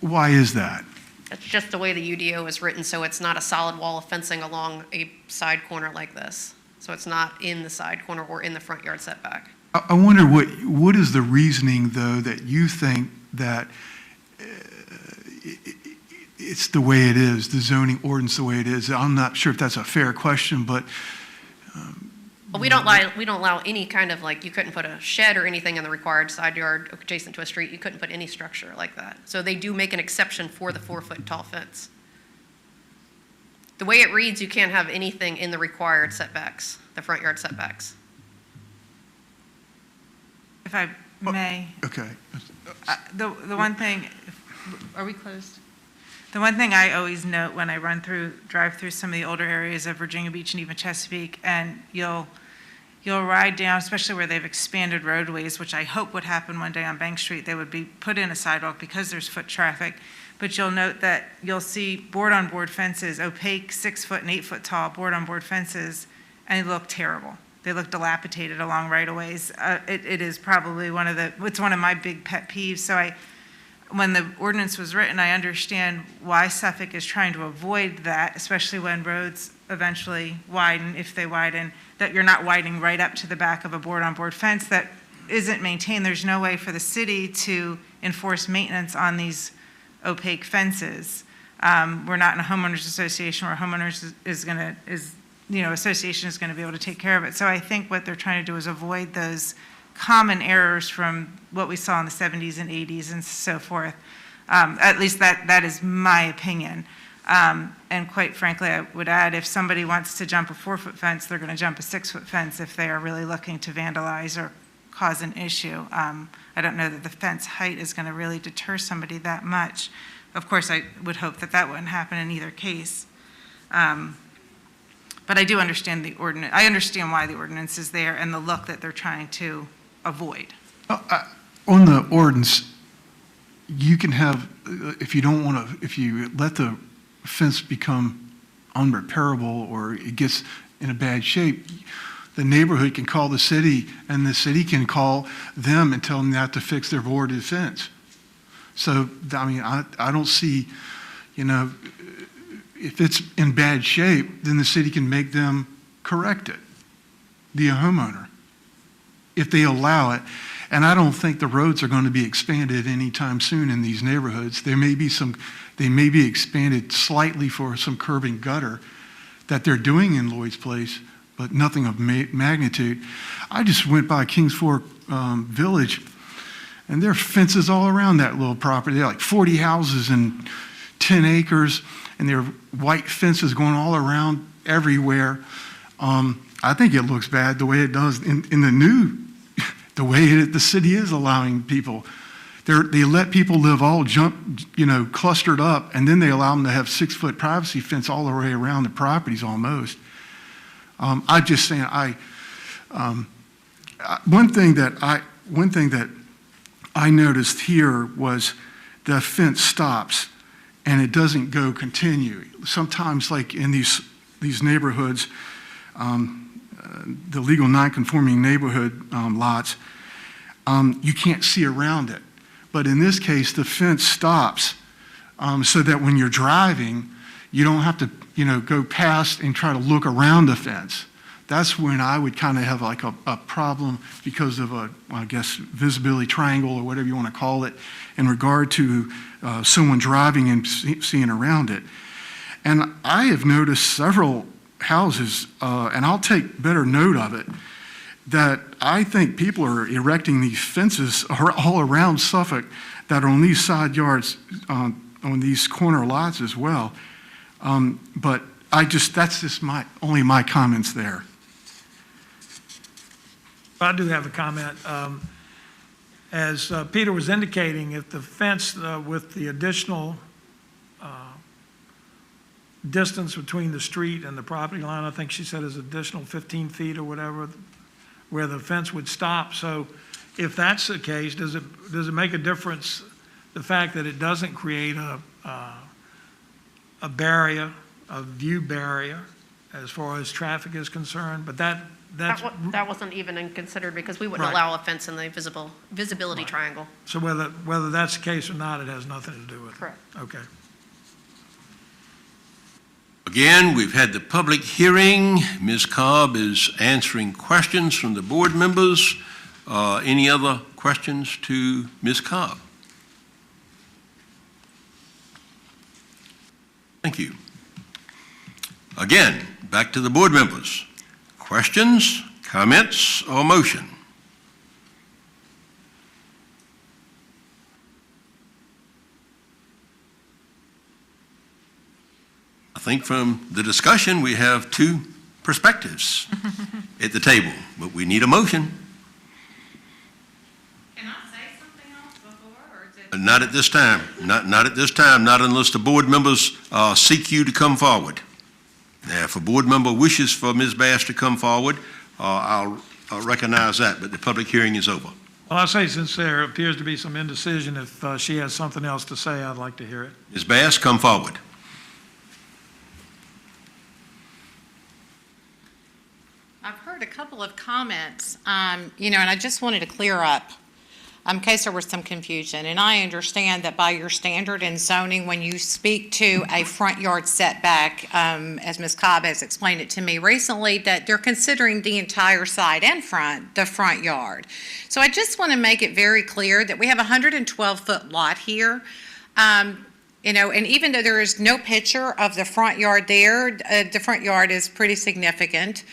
[SPEAKER 6] Why is that?
[SPEAKER 4] That's just the way the UDO is written, so it's not a solid wall of fencing along a side corner like this. So it's not in the side corner or in the front yard setback.
[SPEAKER 6] I wonder what is the reasoning, though, that you think that it's the way it is, the zoning ordinance the way it is. I'm not sure if that's a fair question, but
[SPEAKER 4] But we don't allow any kind of, like, you couldn't put a shed or anything in the required side yard adjacent to a street. You couldn't put any structure like that. So they do make an exception for the 4-foot tall fence. The way it reads, you can't have anything in the required setbacks, the front yard setbacks.
[SPEAKER 3] If I may.
[SPEAKER 6] okay.
[SPEAKER 3] The one thing, are we closed? The one thing I always note when I drive through some of the older areas of Virginia Beach and even Chesapeake, and you'll ride down, especially where they've expanded roadways, which I hope would happen one day on Bank Street, they would be put in a sidewalk because there's foot traffic. But you'll note that you'll see board-on-board fences, opaque 6-foot and 8-foot tall board-on-board fences, and they look terrible. They look dilapidated along right-of-ways. It is probably it's one of my big pet peeves. So when the ordinance was written, I understand why Suffolk is trying to avoid that, especially when roads eventually widen, if they widen, that you're not widening right up to the back of a board-on-board fence that isn't maintained. There's no way for the city to enforce maintenance on these opaque fences. We're not in a homeowners association where homeowners association is going to be able to take care of it. So I think what they're trying to do is avoid those common errors from what we saw in the 70s and 80s and so forth. At least that is my opinion. And quite frankly, I would add, if somebody wants to jump a 4-foot fence, they're going to jump a 6-foot fence if they are really looking to vandalize or cause an issue. I don't know that the fence height is going to really deter somebody that much. Of course, I would hope that wouldn't happen in either case. But I do understand the ordinance. I understand why the ordinance is there and the look that they're trying to avoid.
[SPEAKER 6] On the ordinance, you can have, if you let the fence become unrepairable or it gets in a bad shape, the neighborhood can call the city and the city can call them and tell them they have to fix their boarded fence. So, I mean, I don't see, if it's in bad shape, then the city can make them correct it, the homeowner, if they allow it. And I don't think the roads are going to be expanded anytime soon in these neighborhoods. They may be expanded slightly for some curb and gutter that they're doing in Lloyd's Place, but nothing of magnitude. I just went by Kings Fork Village, and there are fences all around that little property. They're like 40 houses and 10 acres, and there are white fences going all around everywhere. I think it looks bad the way it does in the new, the way the city is allowing people. They let people live all clustered up, and then they allow them to have 6-foot privacy fence all the way around the properties almost. I'm just saying, one thing that I noticed here was the fence stops and it doesn't go continue. Sometimes, like in these neighborhoods, the legal non-conforming neighborhood lots, you can't see around it. But in this case, the fence stops so that when you're driving, you don't have to, go past and try to look around the fence. That's when I would kind of have like a problem because of visibility triangle or whatever you want to call it in regard to someone driving and seeing around it. And I have noticed several houses, and I'll take better note of it, that I think people are erecting these fences all around Suffolk that are on these side yards, on these corner lots as well. But that's just only my comments there.
[SPEAKER 7] I do have a comment. As Peter was indicating, if the fence with the additional distance between the street and the property line, I think she said is additional 15 feet or whatever, where the fence would stop. So if that's the case, does it make a difference, the fact that it doesn't create a barrier, a view barrier, as far as traffic is concerned? But that
[SPEAKER 4] wasn't even considered because we wouldn't
[SPEAKER 7] Right.
[SPEAKER 4] allow a fence in the visibility
[SPEAKER 7] Right.
[SPEAKER 4] triangle.
[SPEAKER 7] So whether that's the case or not, it has nothing to do with it?
[SPEAKER 4] Correct.
[SPEAKER 7] Okay.
[SPEAKER 1] Again, we've had the public hearing. Ms. Cobb is answering questions from the board members. Any other questions to Ms. Cobb? Thank you. Again, back to the board members. Questions, comments, or motion? I think from the discussion, we have two perspectives at the table, but we need a motion.
[SPEAKER 11] Can I say something else before, or is it?
[SPEAKER 1] Not at this time, not at this time, not unless the board members seek you to come forward. Now, if a board member wishes for Ms. Bass to come forward, I'll recognize that, but the public hearing is over.
[SPEAKER 7] Well, I say since there appears to be some indecision, if she has something else to say, I'd like to hear it.
[SPEAKER 1] Ms. Bass, come forward.
[SPEAKER 11] I've heard a couple of comments, and I just wanted to clear up in case there was some confusion. And I understand that by your standard in zoning, when you speak to a front yard setback, as Ms. Cobb has explained it to me recently, that they're considering the entire side and front, the front yard. So I just want to make it very clear that we have a 112-foot lot here. And even though there is no picture of the front yard there, the front yard is pretty significant.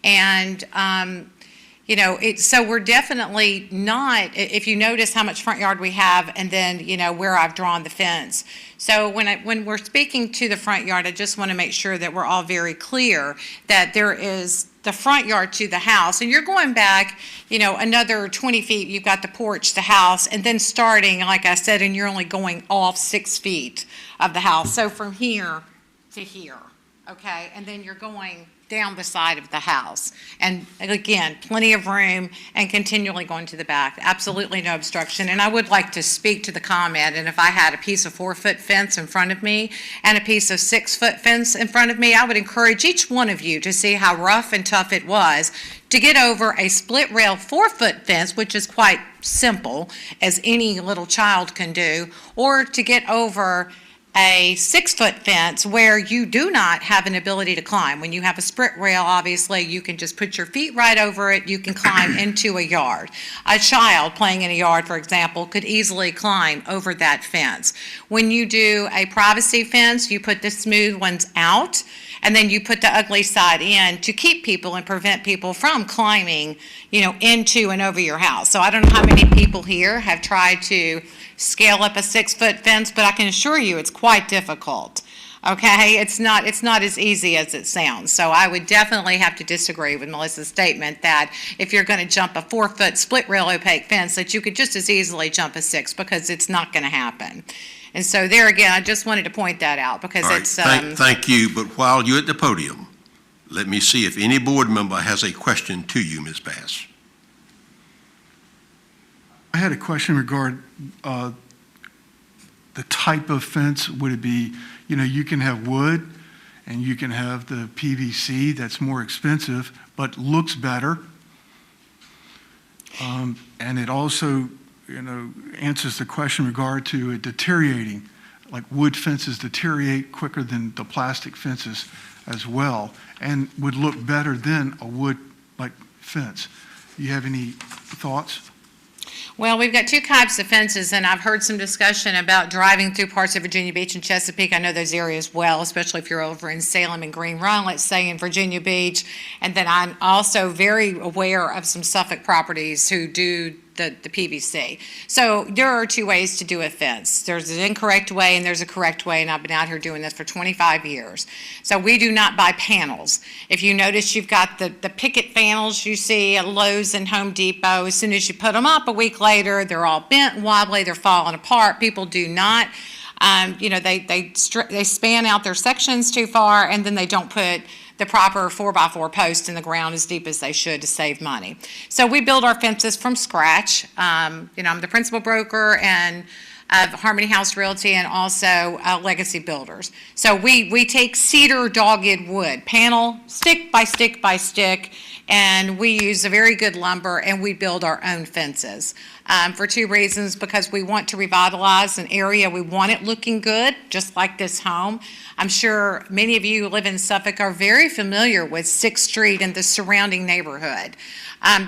[SPEAKER 11] And, so we're definitely not, if you notice how much front yard we have and then, where I've drawn the fence. So when we're speaking to the front yard, I just want to make sure that we're all very clear that there is the front yard to the house. And you're going back, another 20 feet, you've got the porch, the house, and then starting, like I said, and you're only going off 6 feet of the house. So from here to here, okay? And then you're going down the side of the house. And again, plenty of room and continually going to the back. Absolutely no obstruction. And I would like to speak to the comment, and if I had a piece of 4-foot fence in front of me and a piece of 6-foot fence in front of me, I would encourage each one of you to see how rough and tough it was to get over a split rail 4-foot fence, which is quite simple, as any little child can do, or to get over a 6-foot fence where you do not have an ability to climb. When you have a split rail, obviously, you can just put your feet right over it. You can climb into a yard. A child playing in a yard, for example, could easily climb over that fence. When you do a privacy fence, you put the smooth ones out, and then you put the ugly side in to keep people and prevent people from climbing, into and over your house. So I don't know how many people here have tried to scale up a 6-foot fence, but I can assure you it's quite difficult. Okay, it's not as easy as it sounds. So I would definitely have to disagree with Melissa's statement that if you're going to jump a 4-foot split rail opaque fence, that you could just as easily jump a 6, because it's not going to happen. And so there again, I just wanted to point that out because
[SPEAKER 1] All right,
[SPEAKER 11] it's.
[SPEAKER 1] Thank you, but while you're at the podium, let me see if any board member has a question to you, Ms. Bass.
[SPEAKER 6] I had a question regarding the type of fence. Would it be, you can have wood and you can have the PVC that's more expensive but looks better. And it also, answers the question in regard to it deteriorating. Like wood fences deteriorate quicker than the plastic fences as well, and would look better than a wood-like fence. You have any thoughts?
[SPEAKER 11] Well, we've got 2 types of fences, and I've heard some discussion about driving through parts of Virginia Beach and Chesapeake. I know those areas well, especially if you're over in Salem and Green Run, let's say in Virginia Beach. And then I'm also very aware of some Suffolk properties who do the PVC. So there are 2 ways to do a fence. There's an incorrect way and there's a correct way, and I've been out here doing this for 25 years. So we do not buy panels. If you notice, you've got the picket panels you see at Lowe's and Home Depot. As soon as you put them up, a week later, they're all bent and wobbly, they're falling apart. People do not, they span out their sections too far, and then they don't put the proper 4x4 posts in the ground as deep as they should to save money. So we build our fences from scratch. I'm the principal broker and of Harmony House Realty and also Legacy Builders. So we take cedar dogged wood, panel, stick by stick by stick, and we use a very good lumber, and we build our own fences for 2 reasons. Because we want to revitalize an area. We want it looking good, just like this home. I'm sure many of you who live in Suffolk are very familiar with 6th Street and the surrounding neighborhood.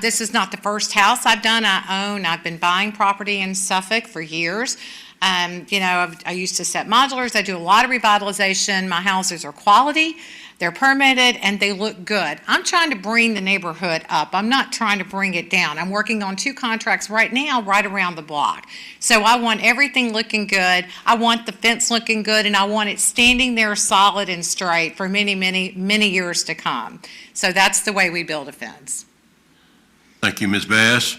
[SPEAKER 11] This is not the first house I've done. I've been buying property in Suffolk for years. I used to set modulars. I do a lot of revitalization. My houses are quality, they're permitted, and they look good. I'm trying to bring the neighborhood up. I'm not trying to bring it down. I'm working on 2 contracts right now, right around the block. So I want everything looking good. I want the fence looking good, and I want it standing there solid and straight for many, many, many years to come. So that's the way we build a fence.
[SPEAKER 1] Thank you, Ms. Bass.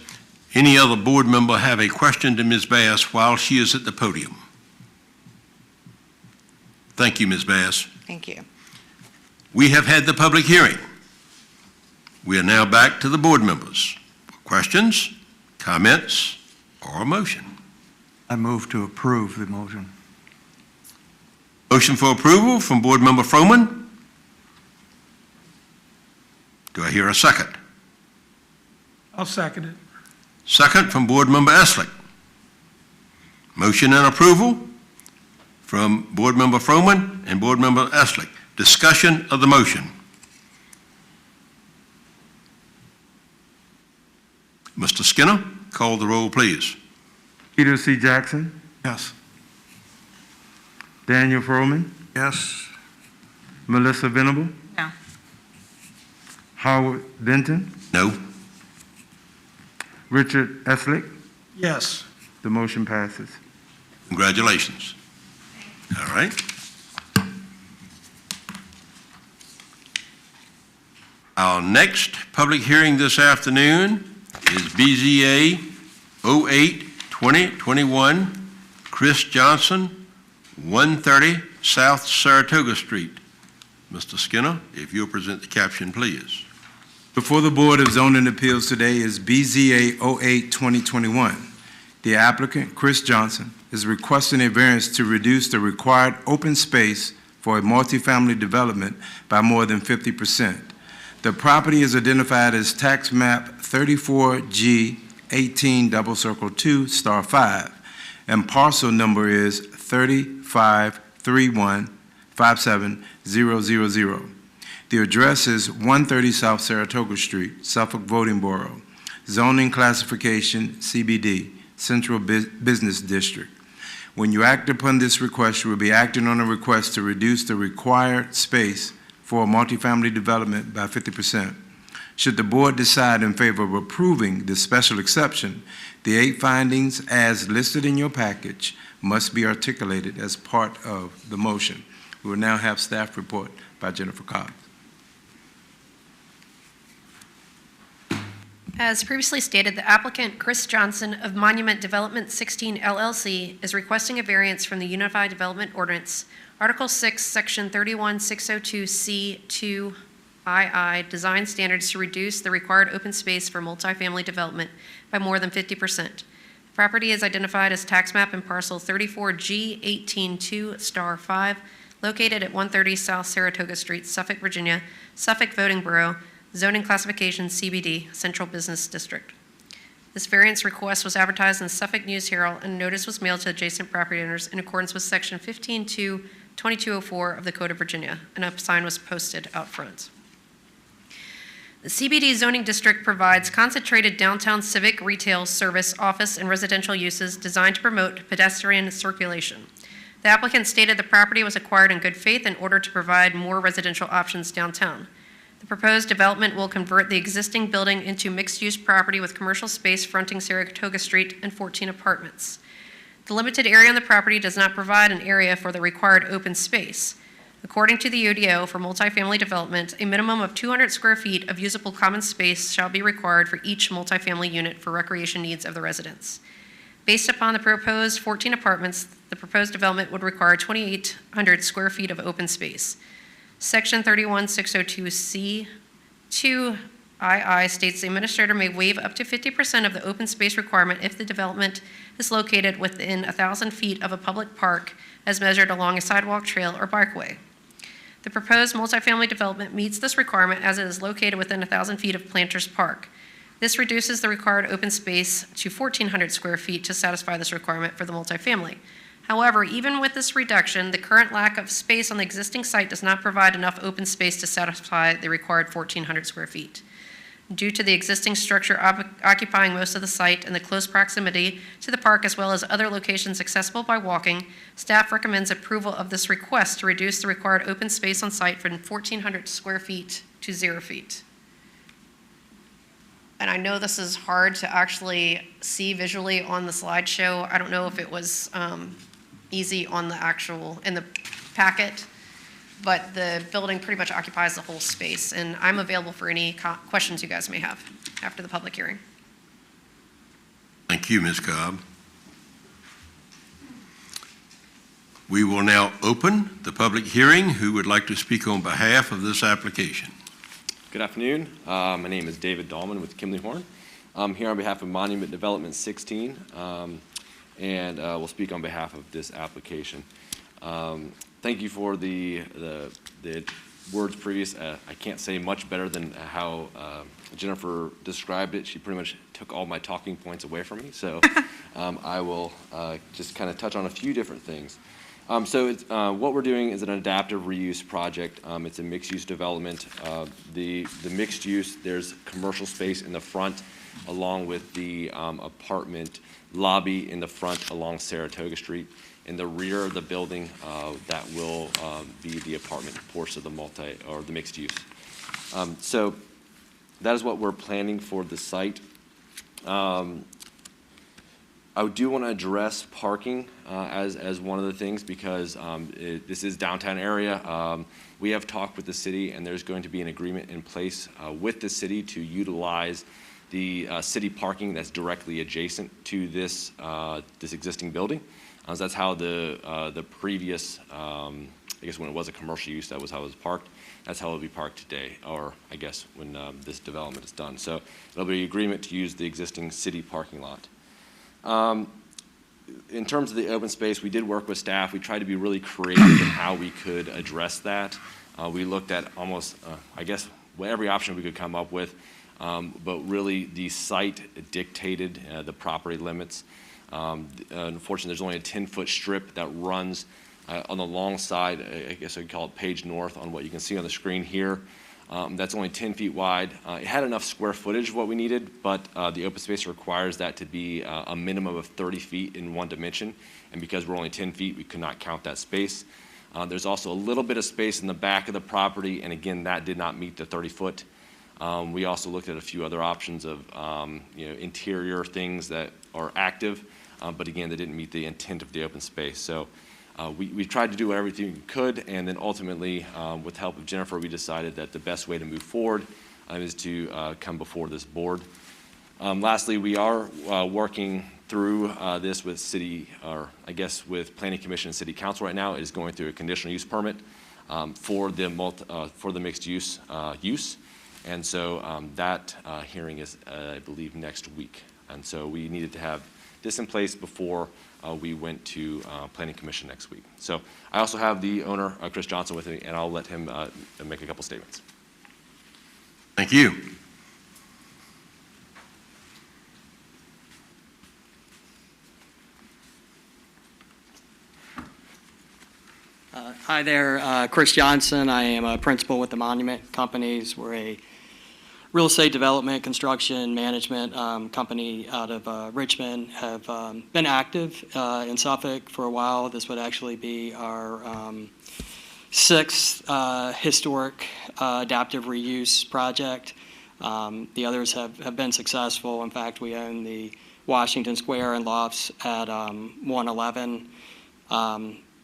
[SPEAKER 1] Any other board member have a question to Ms. Bass while she is at the podium? Thank you, Ms. Bass.
[SPEAKER 11] Thank you.
[SPEAKER 1] We have had the public hearing. We are now back to the board members. Questions, comments, or a motion?
[SPEAKER 8] I move to approve the motion.
[SPEAKER 1] Motion for approval from Board Member Froman. Do I hear a second?
[SPEAKER 7] I'll second it.
[SPEAKER 1] Second from Board Member Eslick. Motion and approval from Board Member Froman and Board Member Eslick. Discussion of the motion. Mr. Skinner, call the roll, please.
[SPEAKER 2] Peter C. Jackson,
[SPEAKER 6] Yes.
[SPEAKER 2] Daniel Froman,
[SPEAKER 8] Yes.
[SPEAKER 2] Melissa Venable.
[SPEAKER 3] No.
[SPEAKER 2] Howard Denton,
[SPEAKER 1] No.
[SPEAKER 2] Richard Eslick.
[SPEAKER 7] Yes.
[SPEAKER 2] The motion passes.
[SPEAKER 1] Congratulations. All right. Our next public hearing this afternoon is BZA 08-2021, Chris Johnson, 130 South Saratoga Street. Mr. Skinner, if you'll present the caption, please.
[SPEAKER 2] Before the Board of Zoning Appeals today is BZA 08-2021. The applicant, Chris Johnson, is requesting a variance to reduce the required open space for a multifamily development by more than 50%. The property is identified as tax map 34G 18 2*5, and parcel number is 35315700. The address is 130 South Saratoga Street, Suffolk Voting Borough. Zoning classification CBD, Central Business District. When you act upon this request, you will be acting on a request to reduce the required space for a multifamily development by 50%. Should the board decide in favor of approving this special exception, the 8 findings as listed in your package must be articulated as part of the motion. We will now have staff report by Jennifer Cobb.
[SPEAKER 4] As previously stated, the applicant, Chris Johnson of Monument Development 16 LLC, is requesting a variance from the Unified Development Ordinance, Article 6, Section 31602C2II, Design Standards to reduce the required open space for multifamily development by more than 50%. The property is identified as tax map and parcel 34G 18-2*5, located at 130 South Saratoga Street, Suffolk, Virginia, Suffolk Voting Borough, zoning classification CBD, Central Business District. This variance request was advertised in the Suffolk News Herald, and notice was mailed to adjacent property owners in accordance with Section 15-2-2204 of the Code of Virginia, and a sign was posted out front. The CBD zoning district provides concentrated downtown civic, retail, service, office, and residential uses designed to promote pedestrian circulation. The applicant stated the property was acquired in good faith in order to provide more residential options downtown. The proposed development will convert the existing building into mixed-use property with commercial space fronting Saratoga Street and 14 apartments. The limited area on the property does not provide an area for the required open space. According to the ODO for multifamily development, a minimum of 200 square feet of usable common space shall be required for each multifamily unit for recreation needs of the residents. Based upon the proposed 14 apartments, the proposed development would require 2,800 square feet of open space. Section 31602C2II states the administrator may waive up to 50% of the open space requirement if the development is located within 1,000 feet of a public park as measured along a sidewalk, trail, or bikeway. The proposed multifamily development meets this requirement as it is located within 1,000 feet of Planters Park. This reduces the required open space to 1,400 square feet to satisfy this requirement for the multifamily. However, even with this reduction, the current lack of space on the existing site does not provide enough open space to satisfy the required 1,400 square feet. Due to the existing structure occupying most of the site and the close proximity to the park as well as other locations accessible by walking, staff recommends approval of this request to reduce the required open space on site from 1,400 square feet to 0 feet. And I know this is hard to actually see visually on the slideshow. I don't know if it was easy on the in the packet, but the building pretty much occupies the whole space, and I'm available for any questions you guys may have after the public hearing.
[SPEAKER 1] Thank you, Ms. Cobb. We will now open the public hearing. Who would like to speak on behalf of this application?
[SPEAKER 12] Good afternoon. My name is David Dahlman with Kimley Horn. I'm here on behalf of Monument Development 16, and will speak on behalf of this application. Thank you for the words previous. I can't say much better than how Jennifer described it. She pretty much took all my talking points away from me, so I will just kind of touch on a few different things. What we're doing is an adaptive reuse project. It's a mixed-use development. The mixed use, there's commercial space in the front along with the apartment lobby in the front along Saratoga Street. In the rear of the building, that will be the apartment portion of the mixed use. So that is what we're planning for the site. I do want to address parking as one of the things because this is downtown area. We have talked with the city, and there's going to be an agreement in place with the city to utilize the city parking that's directly adjacent to this existing building. So that's how the previous, I guess when it was a commercial use, that was how it was parked. That's how it will be parked today, or I guess when this development is done. So there'll be an agreement to use the existing city parking lot. In terms of the open space, we did work with staff. We tried to be really creative in how we could address that. We looked at almost, I guess, every option we could come up with, but really the site dictated the property limits. Unfortunately, there's only a 10-foot strip that runs on the long side, I guess I'd call it page north on what you can see on the screen here. That's only 10 feet wide. It had enough square footage of what we needed, but the open space requires that to be a minimum of 30 feet in one dimension, and because we're only 10 feet, we could not count that space. There's also a little bit of space in the back of the property, and again, that did not meet the 30-foot. We also looked at a few other options of interior things that are active, but again, they didn't meet the intent of the open space. So we tried to do everything we could, and then ultimately, with the help of Jennifer, we decided that the best way to move forward is to come before this board. Lastly, we are working through this with city, or I guess with Planning Commission and City Council right now. It is going through a conditional use permit for the mixed use use. And so that hearing is, I believe, next week. And so we needed to have this in place before we went to Planning Commission next week. So I also have the owner, Chris Johnson, with me, and I'll let him make a couple statements.
[SPEAKER 1] Thank you.
[SPEAKER 13] Hi there, Chris Johnson. I am a principal with the Monument Companies. We're a real estate development, construction, management company out of Richmond. Have been active in Suffolk for a while. This would actually be our sixth historic adaptive reuse project. The others have been successful. In fact, we own the Washington Square and lofts at 111.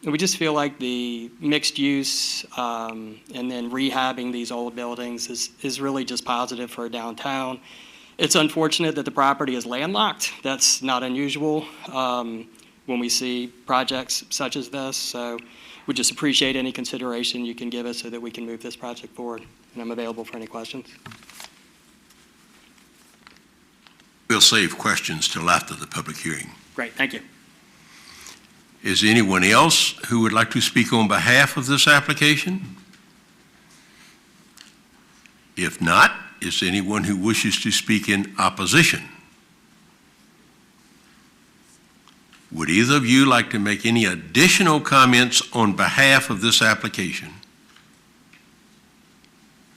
[SPEAKER 13] We just feel like the mixed use and then rehabbing these old buildings is really just positive for downtown. It's unfortunate that the property is landlocked. That's not unusual when we see projects such as this. So we just appreciate any consideration you can give us so that we can move this project forward. And I'm available for any questions.
[SPEAKER 1] We'll save questions till after the public hearing.
[SPEAKER 13] Great, thank you.
[SPEAKER 1] Is there anyone else who would like to speak on behalf of this application? If not, is there anyone who wishes to speak in opposition? Would either of you like to make any additional comments on behalf of this application?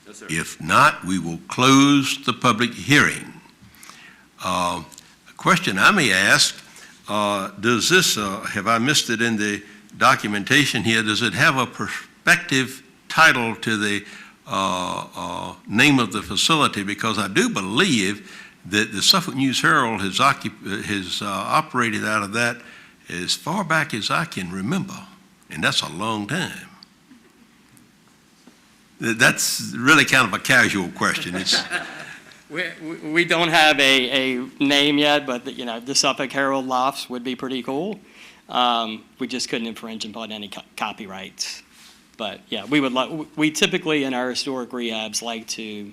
[SPEAKER 12] Yes, sir.
[SPEAKER 1] If not, we will close the public hearing. A question I may ask, does this, have I missed it in the documentation here, does it have a prospective title to the name of the facility? Because I do believe that the Suffolk News Herald has operated out of that as far back as I can remember, and that's a long time. That's really kind of a casual question. It's,
[SPEAKER 13] We don't have a name yet, but, the Suffolk Herald Lofts would be pretty cool. We just couldn't infringe upon any copyrights. But, yeah, we typically in our historic rehabs like to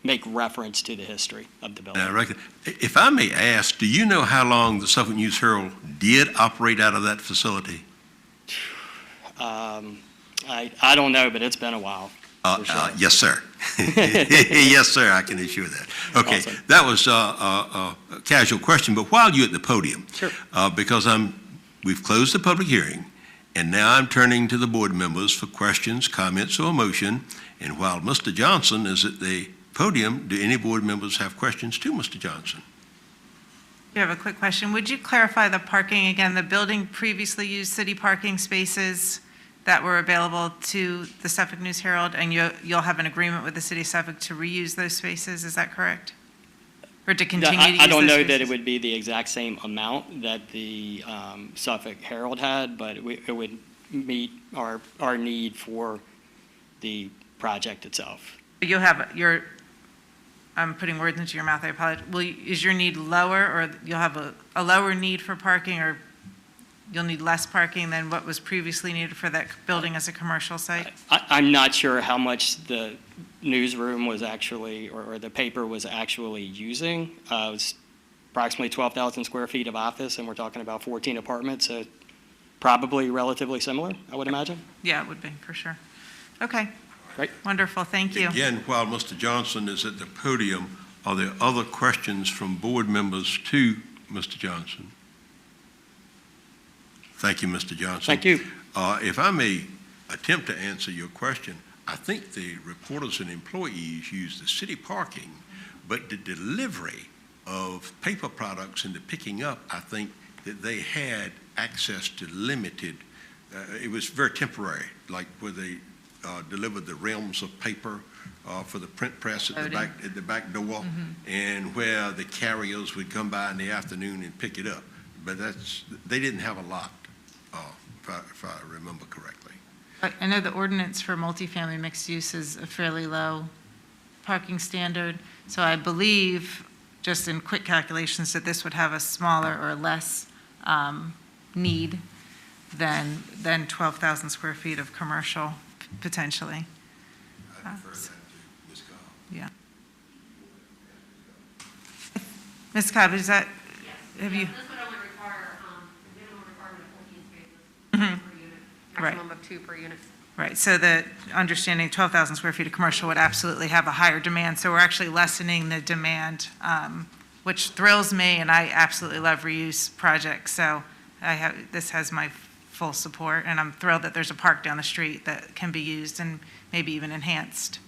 [SPEAKER 13] make reference to the history of the building.
[SPEAKER 1] if I may ask, do you know how long the Suffolk News Herald did operate out of that facility?
[SPEAKER 13] I don't know, but it's been a while. For sure.
[SPEAKER 1] Yes, sir. Yes, sir, I can assure that. Okay,
[SPEAKER 13] Awesome.
[SPEAKER 1] that was a casual question, but while you're at the podium,
[SPEAKER 13] Sure.
[SPEAKER 1] because we've closed the public hearing, and now I'm turning to the board members for questions, comments, or motion, and while Mr. Johnson is at the podium, do any board members have questions to Mr. Johnson?
[SPEAKER 3] You have a quick question. Would you clarify the parking again? The building previously used city parking spaces that were available to the Suffolk News Herald, and you'll have an agreement with the city of Suffolk to reuse those spaces, is that correct? Or to continue to use those
[SPEAKER 13] I don't know that it
[SPEAKER 3] spaces?
[SPEAKER 13] would be the exact same amount that the Suffolk Herald had, but it would meet our need for the project itself.
[SPEAKER 3] But you'll have I'm putting words into your mouth, I apologize. Is your need lower, or you'll have a lower need for parking, or you'll need less parking than what was previously needed for that building as a commercial site?
[SPEAKER 13] I'm not sure how much the newsroom was actually, or the paper was actually using. It was approximately 12,000 square feet of office, and we're talking about 14 apartments, so probably relatively similar, I would imagine.
[SPEAKER 3] Yeah, it would be, for sure. Okay.
[SPEAKER 13] Great.
[SPEAKER 3] Wonderful, thank you.
[SPEAKER 1] Again, while Mr. Johnson is at the podium, are there other questions from board members to Mr. Johnson? Thank you, Mr. Johnson.
[SPEAKER 13] Thank you.
[SPEAKER 1] If I may attempt to answer your question, I think the reporters and employees use the city parking, but the delivery of paper products and the picking up, I think that they had access to limited, it was very temporary, like where they delivered the realms of paper for the print press at the back door, and where the carriers would come by in the afternoon and pick it up. But they didn't have a lot, if I remember correctly.
[SPEAKER 3] I know the ordinance for multifamily mixed use is a fairly low parking standard, so I believe, just in quick calculations, that this would have a smaller or less need than 12,000 square feet of commercial, potentially.
[SPEAKER 1] I defer that to Ms. Cobb.
[SPEAKER 3] Yeah. Ms. Cobb, is that, have you?
[SPEAKER 4] This would only require, the minimum requirement of 14 spaces
[SPEAKER 3] Mhm.
[SPEAKER 4] per unit,
[SPEAKER 3] Right.
[SPEAKER 4] maximum of 2 per unit.
[SPEAKER 3] Right, so the understanding 12,000 square feet of commercial would absolutely have a higher demand, so we're actually lessening the demand, which thrills me, and I absolutely love reuse projects, so this has my full support, and I'm thrilled that there's a park down the street that can be used and maybe even enhanced.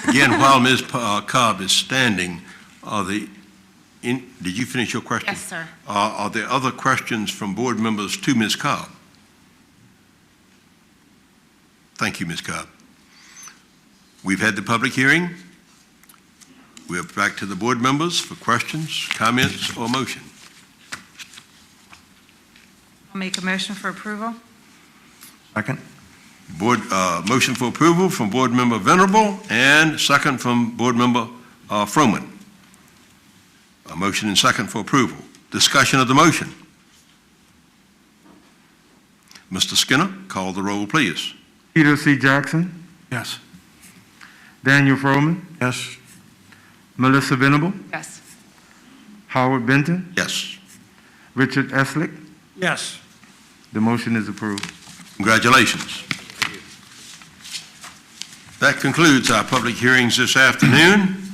[SPEAKER 1] Again, while Ms. Cobb is standing, did you finish your question?
[SPEAKER 3] Yes, sir.
[SPEAKER 1] Are there other questions from board members to Ms. Cobb? Thank you, Ms. Cobb. We've had the public hearing. We're back to the board members for questions, comments, or motion.
[SPEAKER 3] I'll make a motion for approval.
[SPEAKER 8] Second?
[SPEAKER 1] Motion for approval from Board Member Venerable and second from Board Member Froman. A motion and second for approval. Discussion of the motion. Mr. Skinner, call the roll, please.
[SPEAKER 2] Peter C. Jackson,
[SPEAKER 6] Yes.
[SPEAKER 2] Daniel Froman,
[SPEAKER 8] Yes?
[SPEAKER 2] Melissa Venable,
[SPEAKER 3] Yes.
[SPEAKER 2] Howard Benton,
[SPEAKER 1] Yes.
[SPEAKER 2] Richard Eslick.
[SPEAKER 7] Yes.
[SPEAKER 2] The motion is approved.
[SPEAKER 1] Congratulations. That concludes our public hearings this afternoon.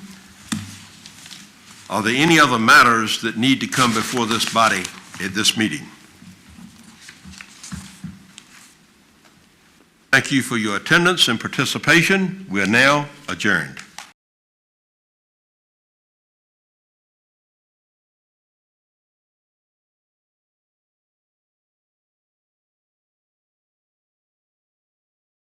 [SPEAKER 1] Are there any other matters that need to come before this body at this meeting? Thank you. Thank you for your attendance and participation. We are now adjourned.